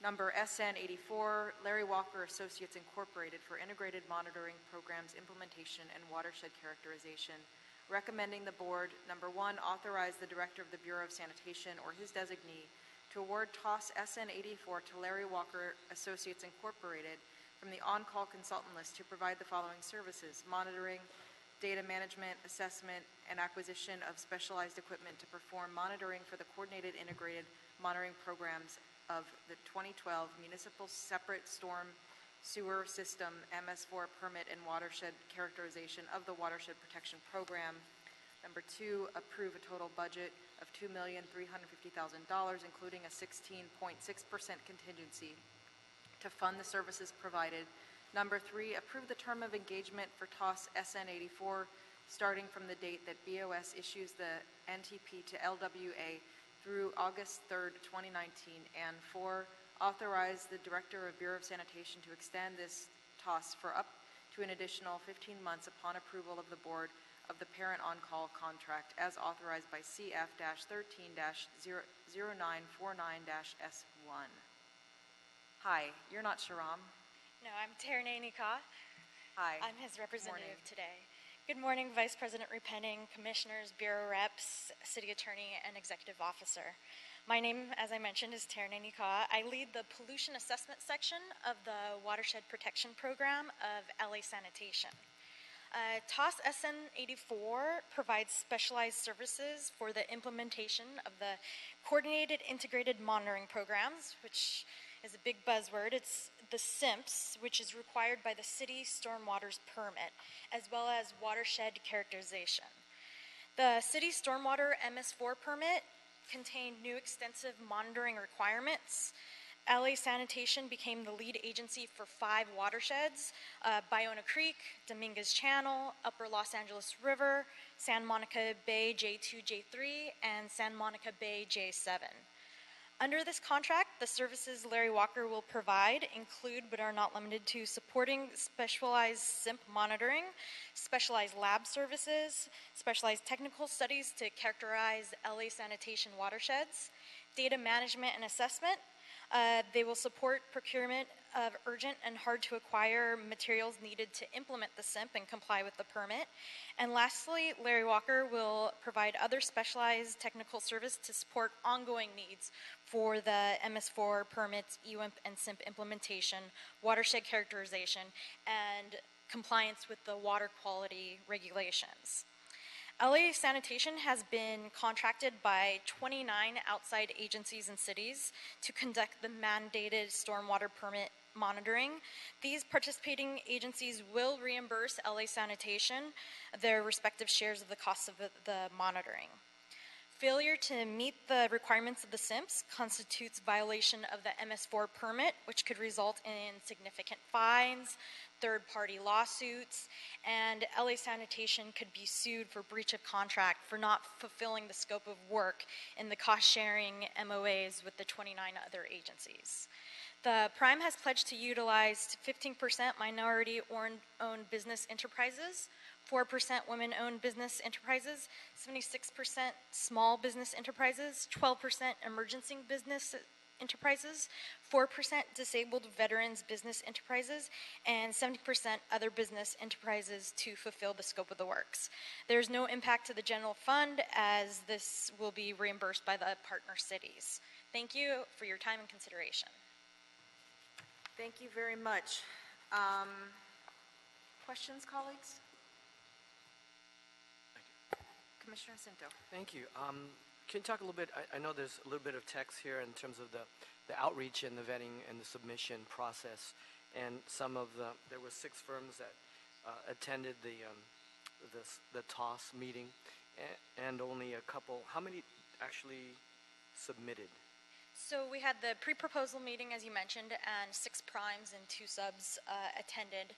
Number SN 84, Larry Walker Associates Incorporated for Integrated Monitoring Programs Implementation and Watershed Characterization. Recommending the board, number 1, authorize the Director of the Bureau of Sanitation or his designee to award TOS SN 84 to Larry Walker Associates Incorporated from the on-call consultant list to provide the following services: monitoring, data management, assessment, and acquisition of specialized equipment to perform monitoring for the coordinated integrated monitoring programs of the 2012 Municipal Separate Storm Sewer System MS4 permit and watershed characterization of the Watershed Protection Program. Number 2, approve a total budget of $2,350,000, including a 16.6% contingency to fund the services provided. Number 3, approve the term of engagement for TOS SN 84 starting from the date that BOS issues the NTP to LWA through August 3rd, 2019. And 4, authorize the Director of Bureau of Sanitation to extend this TOS for up to an additional 15 months upon approval of the board of the parent on-call contract as authorized by CF-13-0949-S1. Hi, you're not Sharam. No, I'm Ternay Nika. Hi. I'm his representative today. Good morning, Vice President Repenning, Commissioners, Bureau Reps, City Attorney, and Executive Officer. My name, as I mentioned, is Tarana Nika. I lead the Pollution Assessment section of the Watershed Protection Program of LA Sanitation. TOS SN 84 provides specialized services for the implementation of the Coordinated Integrated Monitoring Programs, which is a big buzzword. It's the SIMPS, which is required by the city stormwater's permit, as well as watershed characterization. The city stormwater MS4 permit contained new extensive monitoring requirements. LA Sanitation became the lead agency for 5 watersheds: Bayona Creek, Dominguez Channel, Upper Los Angeles River, San Monica Bay J2, J3, and San Monica Bay J7. Under this contract, the services Larry Walker will provide include, but are not limited to, supporting specialized SIMP monitoring, specialized lab services, specialized technical studies to characterize LA Sanitation watersheds, data management and assessment. They will support procurement of urgent and hard-to-acquire materials needed to implement the SIMP and comply with the permit. And lastly, Larry Walker will provide other specialized technical service to support ongoing needs for the MS4 permits, EWIMP and SIMP implementation, watershed characterization, and compliance with the water quality regulations. LA Sanitation has been contracted by 29 outside agencies and cities to conduct the mandated stormwater permit monitoring. These participating agencies will reimburse LA Sanitation their respective shares of the costs of the monitoring. Failure to meet the requirements of the SIMPS constitutes violation of the MS4 permit, which could result in significant fines, third-party lawsuits, and LA Sanitation could be sued for breach of contract for not fulfilling the scope of work in the cost-sharing MOAs with the 29 other agencies. The Prime has pledged to utilize 15% minority-owned business enterprises, 4% women-owned business enterprises, 76% small business enterprises, 12% emergency business enterprises, 4% disabled veterans business enterprises, and 70% other business enterprises to fulfill the scope of the works. There's no impact to the general fund, as this will be reimbursed by the partner cities. Thank you for your time and consideration. Thank you very much. Questions, colleagues? Commissioner Cinto. Thank you. Can you talk a little bit, I know there's a little bit of text here in terms of the outreach and the vetting and the submission process, and there were 6 firms that attended the TOS meeting, and only a couple. How many actually submitted? So we had the pre-proposal meeting, as you mentioned, and 6 primes and 2 subs attended.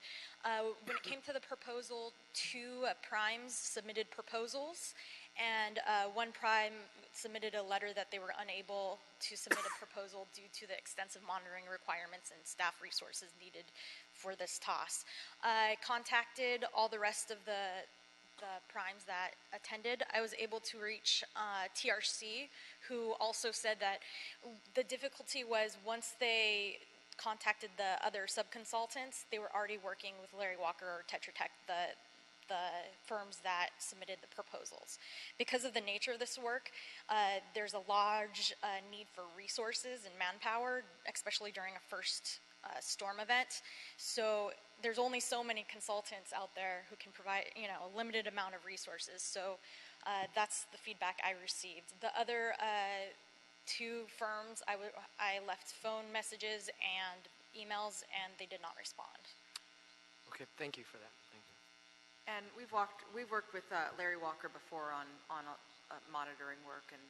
When it came to the proposal, 2 primes submitted proposals, and 1 prime submitted a letter that they were unable to submit a proposal due to the extensive monitoring requirements and staff resources needed for this TOS. I contacted all the rest of the primes that attended. I was able to reach TRC, who also said that the difficulty was once they contacted the other sub-consultants, they were already working with Larry Walker or Tetra Tech, the firms that submitted the proposals. Because of the nature of this work, there's a large need for resources and manpower, especially during a first storm event. So there's only so many consultants out there who can provide, a limited amount of resources. So that's the feedback I received. The other 2 firms, I left phone messages and emails, and they did not respond. Okay, thank you for that. Thank you. And we've worked with Larry Walker before on monitoring work, and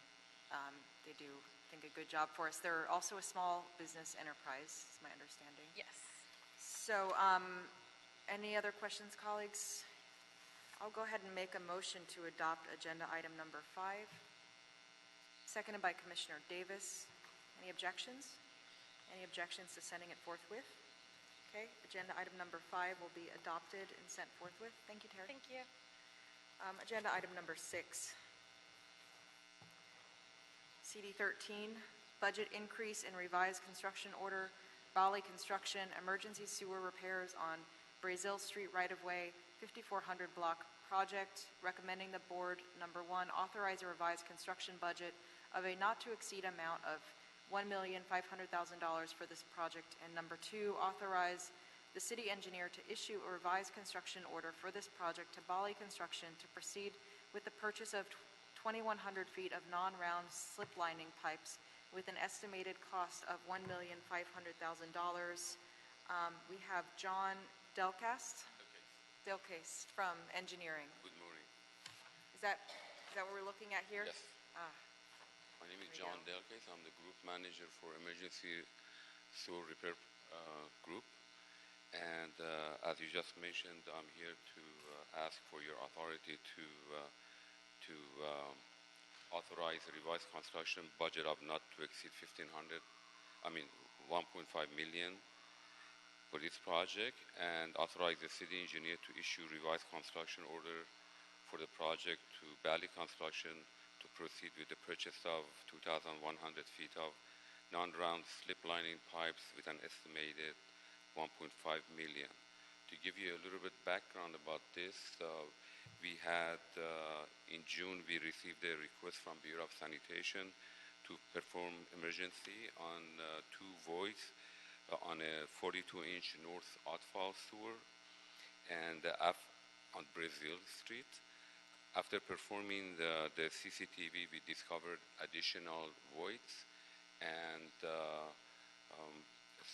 they do, I think, a good job for us. They're also a small business enterprise, is my understanding. Yes. So, any other questions, colleagues? I'll go ahead and make a motion to adopt agenda item number 5, seconded by Commissioner Davis. Any objections? Any objections to sending it forthwith? Okay, agenda item number 5 will be adopted and sent forthwith. Thank you, Terry. Thank you. Agenda item number 6, CD 13, budget increase and revised construction order, Bali Construction, emergency sewer repairs on Brazil Street right-of-way, 5400 block project, recommending the board, number one, authorize a revised construction budget of a not-to-exceed amount of $1,500,000 for this project, and number two, authorize the city engineer to issue a revised construction order for this project to Bali Construction to proceed with the purchase of 2,100 feet of non-round slip lining pipes with an estimated cost of $1,500,000. We have John Delcast from engineering. Good morning. Is that what we're looking at here? Yes. My name is John Delcase. I'm the group manager for emergency sewer repair group. And as you just mentioned, I'm here to ask for your authority to authorize a revised construction budget of not to exceed 1.5 million for this project, and authorize the city engineer to issue revised construction order for the project to Bali Construction to proceed with the purchase of 2,100 feet of non-round slip lining pipes with an estimated 1.5 million. To give you a little bit background about this, we had in June we received a request from Bureau of Sanitation to perform emergency on two voids on a 42-inch north outfall sewer and on Brazil Street. After performing the CCTV, we discovered additional voids, and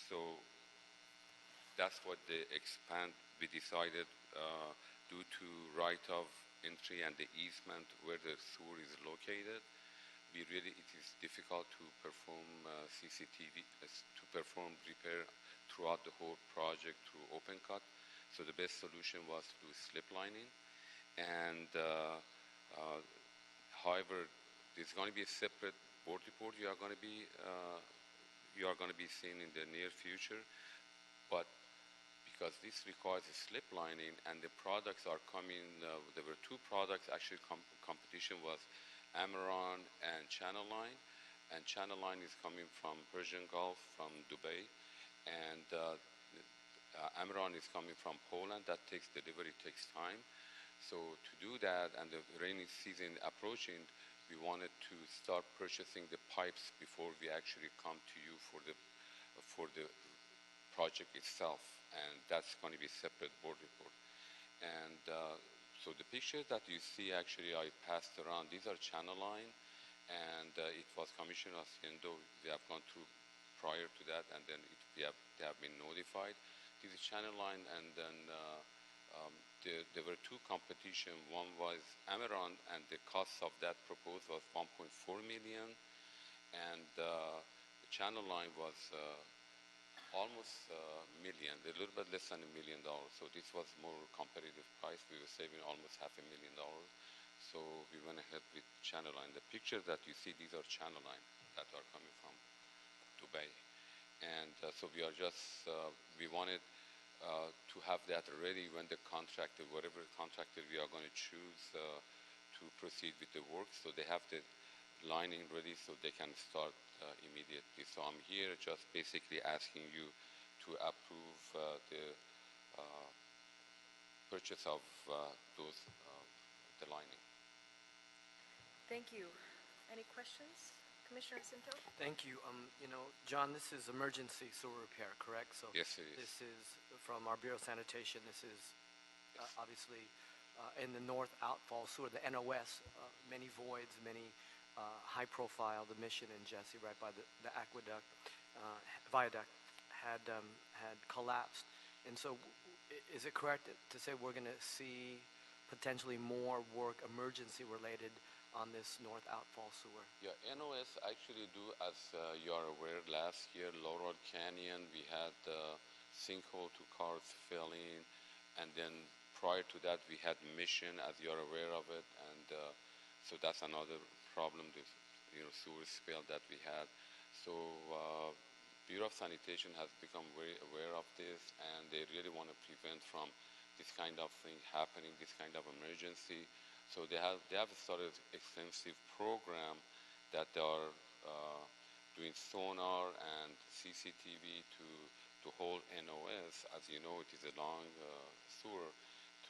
so that's what we decided due to right of entry and the easement where the sewer is located. It is difficult to perform CCTV, to perform repair throughout the whole project through open cut. So the best solution was to do slip lining. And however, there's going to be a separate board report you are going to be seeing in the near future. But because this requires a slip lining and the products are coming, there were two products actually. Competition was Amaron and Channel Line, and Channel Line is coming from Persian Gulf, from Dubai, and Amaron is coming from Poland. That delivery takes time. So to do that, and the rainy season approaching, we wanted to start purchasing the pipes before we actually come to you for the project itself, and that's going to be a separate board report. And so the pictures that you see, actually, I passed around. These are Channel Line, and it was commissioned as Hacienda. We have gone through prior to that, and then they have been notified. This is Channel Line, and then there were two competition. One was Amaron, and the cost of that proposed was 1.4 million, and the Channel Line was almost a million, a little bit less than $1 million. So this was more competitive price. We were saving almost $500,000. So we went ahead with Channel Line. The pictures that you see, these are Channel Line that are coming from Dubai. And so we are just, we wanted to have that ready when the contractor, whatever contractor we are going to choose to proceed with the work. So they have the lining ready so they can start immediately. So I'm here just basically asking you to approve the purchase of the lining. Thank you. Any questions? Commissioner Jacinto? Thank you. John, this is emergency sewer repair, correct? So yes, it is. This is from our Bureau of Sanitation. This is obviously in the north outfall sewer, the NOS, many voids, many high profile. The Mission in Jesse, right by the aqueduct, viaduct, had collapsed. And so is it correct to say we're going to see potentially more work emergency related on this north outfall sewer? Yeah, NOS actually do, as you are aware, last year, Laurel Canyon, we had sinkhole, two cars filling, and then prior to that, we had Mission, as you are aware of it, and so that's another problem, this sewer spill that we had. So Bureau of Sanitation has become very aware of this, and they really want to prevent from this kind of thing happening, this kind of emergency. So they have started extensive program that they are doing sonar and CCTV to hold NOS. As you know, it is a long sewer,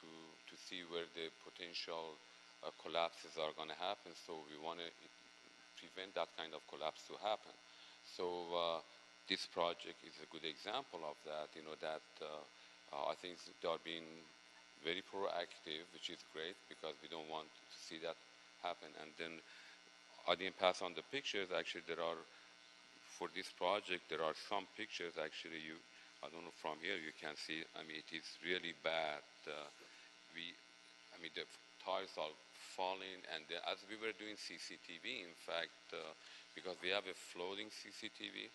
to to see where the potential collapses are going to happen. So we want to prevent that kind of collapse to happen. So this project is a good example of that. That I think they are being very proactive, which is great because we don't want to see that happen. And then I didn't pass on the pictures. Actually, for this project, there are some pictures. Actually, I don't know, from here you can see. I mean, it is really bad. The tiles are falling, and as we were doing CCTV, in fact, because we have a floating CCTV,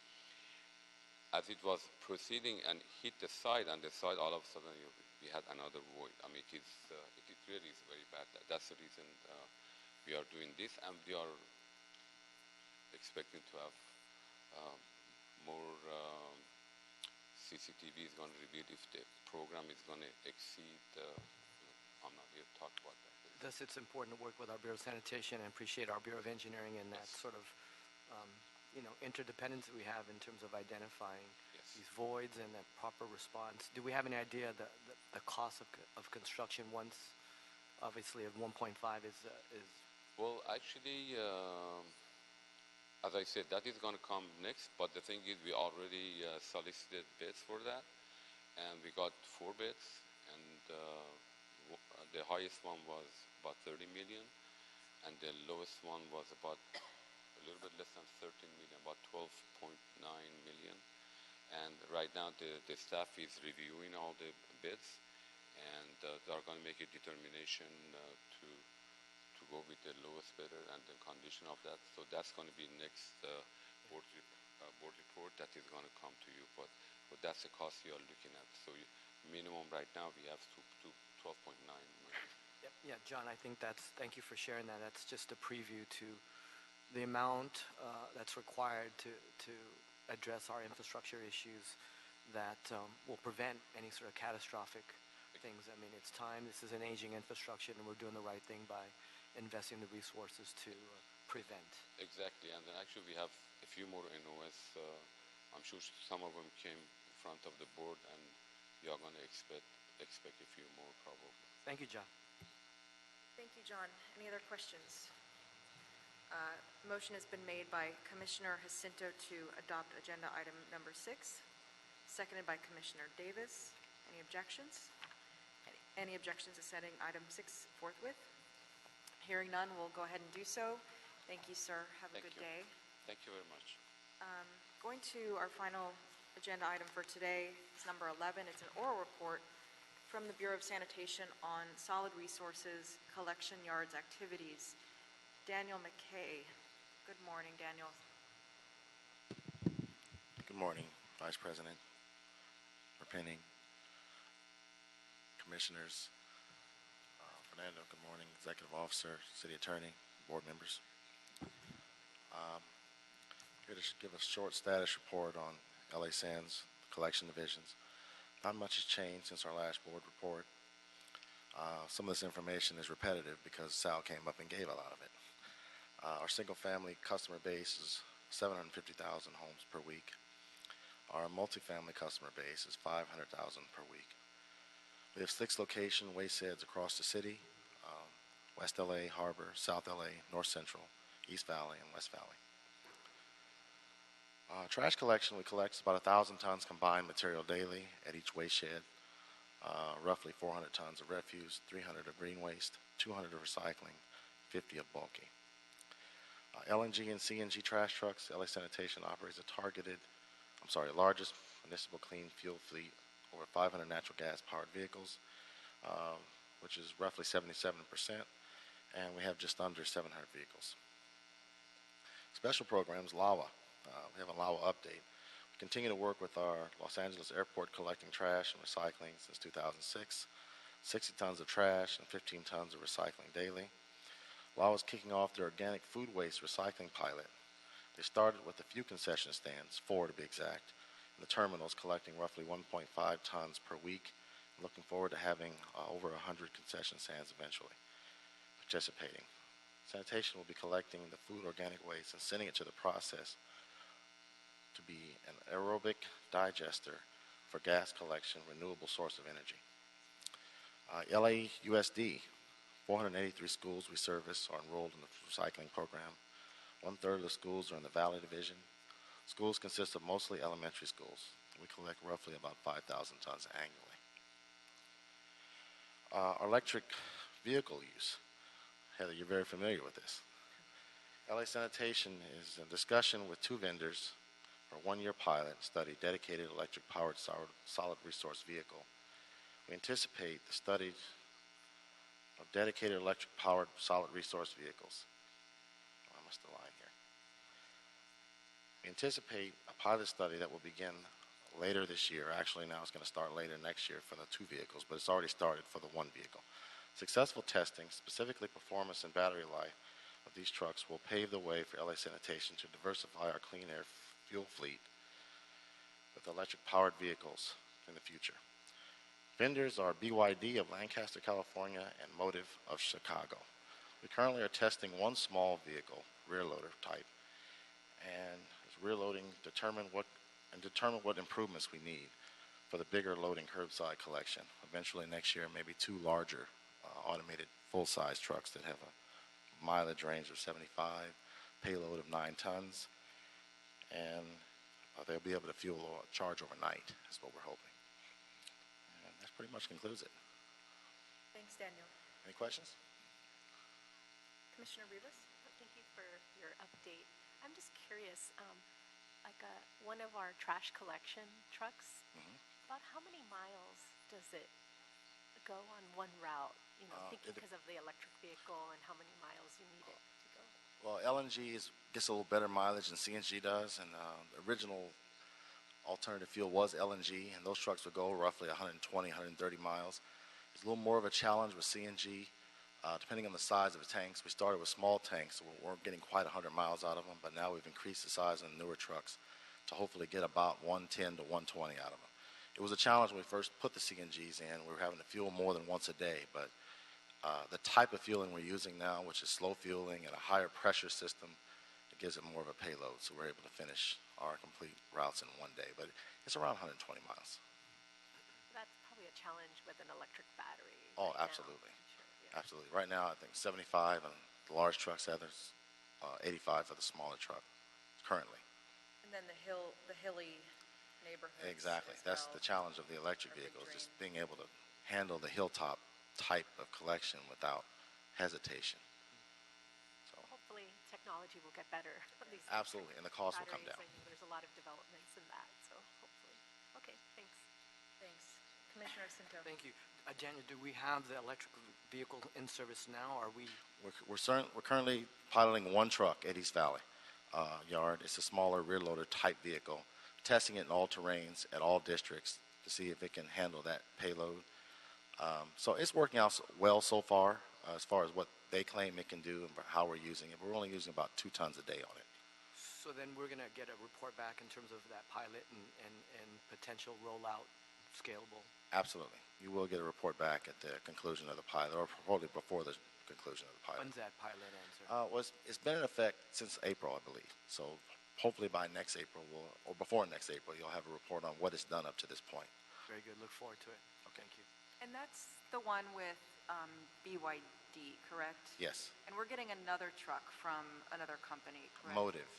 as it was proceeding and hit the side, and the side all of a sudden we had another void. I mean, it really is very bad. That's the reason we are doing this, and we are expecting to have more CCTV is going to reveal if the program is going to exceed. I'm not here to talk about that. Thus, it's important to work with our Bureau of Sanitation and appreciate our Bureau of Engineering and that sort of, interdependence we have in terms of identifying these voids and the proper response. Do we have any idea the cost of construction once, obviously, at 1.5 is? Well, actually, as I said, that is going to come next. But the thing is, we already solicited bids for that, and we got 4 bids, and the highest one was about 30 million, and the lowest one was about a little bit less than 13 million, about 12.9 million. And right now the staff is reviewing all the bids, and they are going to make a determination to go with the lowest bidder and the condition of that. So that's going to be next board report that is going to come to you. But that's the cost you are looking at. So minimum right now we have to 12.9 million. Yeah, John, I think thank you for sharing that. That's just a preview to the amount that's required to address our infrastructure issues that will prevent any sort of catastrophic things. I mean, it's time. This is an aging infrastructure, and we're doing the right thing by investing the resources to prevent. Exactly, and then actually we have a few more NOS. I'm sure some of them came in front of the board, and we are going to expect a few more probably. Thank you, John. Thank you, John. Any other questions? Motion has been made by Commissioner Jacinto to adopt agenda item number 6, seconded by Commissioner Davis. Any objections? Any objections to setting item 6 forthwith? Hearing none, we'll go ahead and do so. Thank you, sir. Have a good day. Thank you very much. Going to our final agenda item for today is number 11. It's an oral report from the Bureau of Sanitation on solid resources collection yards activities. Daniel McKay. Good morning, Daniel. Good morning, Vice President Repenning, Commissioners, Fernando, good morning, Executive Officer, City Attorney, Board members. Here to give a short status report on LA Sands collection divisions. Not much has changed since our last board report. Some of this information is repetitive because Sal came up and gave a lot of it. Our single-family customer base is 750,000 homes per week. Our multifamily customer base is 500,000 per week. We have 6 location waste heads across the city: West LA, Harbor, South LA, North Central, East Valley, and West Valley. Trash collection, we collect about 1,000 tons combined material daily at each waste shed. Roughly 400 tons of refuse, 300 of green waste, 200 of recycling, 50 of bulky. LNG and CNG trash trucks. LA Sanitation operates largest municipal clean fuel fleet, over 500 natural gas powered vehicles, which is roughly 77%, and we have just under 700 vehicles. Special programs, LAWA. We have a LAWA update. We continue to work with our Los Angeles airport collecting trash and recycling since 2006. 60 tons of trash and 15 tons of recycling daily. LAWA is kicking off their organic food waste recycling pilot. They started with a few concession stands, 4 to be exact, and the terminals collecting roughly 1.5 tons per week. I'm looking forward to having over 100 concession stands eventually participating. Sanitation will be collecting the food organic waste and sending it to the process to be an aerobic digester for gas collection, renewable source of energy. LAUSD, 483 schools we service are enrolled in the recycling program. 1/3 of the schools are in the Valley Division. Schools consist of mostly elementary schools. We collect roughly about 5,000 tons annually. Our electric vehicle use. Heather, you're very familiar with this. LA Sanitation is in discussion with 2 vendors for a 1-year pilot study dedicated electric-powered solid resource vehicle. We anticipate the study of dedicated electric-powered solid resource vehicles. I must have lied here. We anticipate a pilot study that will begin later this year. Actually, now it's going to start later next year for the 2 vehicles, but it's already started for the 1 vehicle. Successful testing, specifically performance and battery life of these trucks, will pave the way for LA Sanitation to diversify our clean air fuel fleet with electric-powered vehicles in the future. Vendors are BYD of Lancaster, California, and Motive of Chicago. We currently are testing 1 small vehicle, rear loader type, and as rear loading, determine what improvements we need for the bigger loading curbside collection. Eventually next year, maybe 2 larger automated full-size trucks that have a mileage range of 75, payload of 9 tons, and they'll be able to fuel or charge overnight, is what we're hoping. And that pretty much concludes it. Thanks, Daniel. Any questions? Commissioner Rivas? Thank you for your update. I'm just curious, one of our trash collection trucks, about how many miles does it go on one route? Thinking because of the electric vehicle and how many miles you need it to go. Well, LNG gets a little better mileage than CNG does, and the original alternative fuel was LNG, and those trucks would go roughly 120, 130 miles. It's a little more of a challenge with CNG, depending on the size of the tanks. We started with small tanks, so we weren't getting quite 100 miles out of them, but now we've increased the size of the newer trucks to hopefully get about 110 to 120 out of them. It was a challenge when we first put the CNGs in. We were having to fuel more than once a day, but the type of fueling we're using now, which is slow fueling and a higher pressure system, it gives it more of a payload, so we're able to finish our complete routes in one day, but it's around 120 miles. That's probably a challenge with an electric battery. Oh, right absolutely. Now. Sure, yeah. Absolutely. Right now, I think 75 on the large trucks, there's 85 for the smaller truck currently. And then the hilly neighborhoods. Exactly. as That's well. the challenge of the electric vehicles, just being able to handle the hilltop type of collection without hesitation. So Hopefully technology will get better. These absolutely, and the cost will come batteries, down. I know there's a lot of developments in that, so hopefully. Okay, thanks. Thanks. Commissioner Cinto. Thank you. Daniel, do we have the electric vehicle in service now? Are we? We're currently piloting 1 truck at East Valley Yard. It's a smaller rear loader type vehicle, testing it in all terrains at all districts to see if it can handle that payload. So it's working out well so far as what they claim it can do and how we're using it. We're only using about 2 tons a day on it. So then we're going to get a report back in terms of that pilot and potential rollout, scalable. Absolutely. You will get a report back at the conclusion of the pilot, or probably before the conclusion of the pilot. When's that pilot end, sir? It's been in effect since April, I believe. So hopefully by next April, or before next April, you'll have a report on what it's done up to this point. Very good. Look forward to it. Thank you. And that's the one with BYD, correct? Yes. And we're getting another truck from another company, correct? Motive.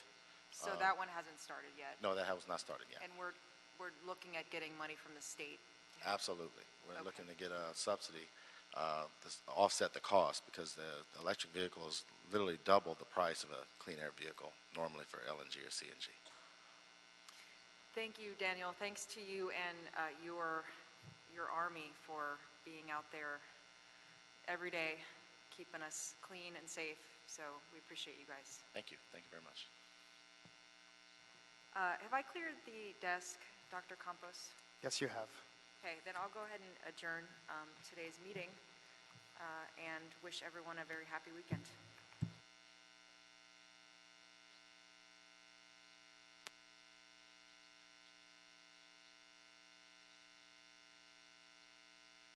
So that one hasn't started yet? No, that has not started yet. And we're looking at getting money from the state? Absolutely. We're looking to get a subsidy to offset the cost, because the electric vehicle is literally double the price of a clean air vehicle normally for LNG or CNG. Thank you, Daniel. Thanks to you and your Army for being out there every day, keeping us clean and safe. So we appreciate you guys. Thank you. Thank you very much. Have I cleared the desk, Dr. Campos? Yes, you have. Okay, then I'll go ahead and adjourn today's meeting and wish everyone a very happy weekend.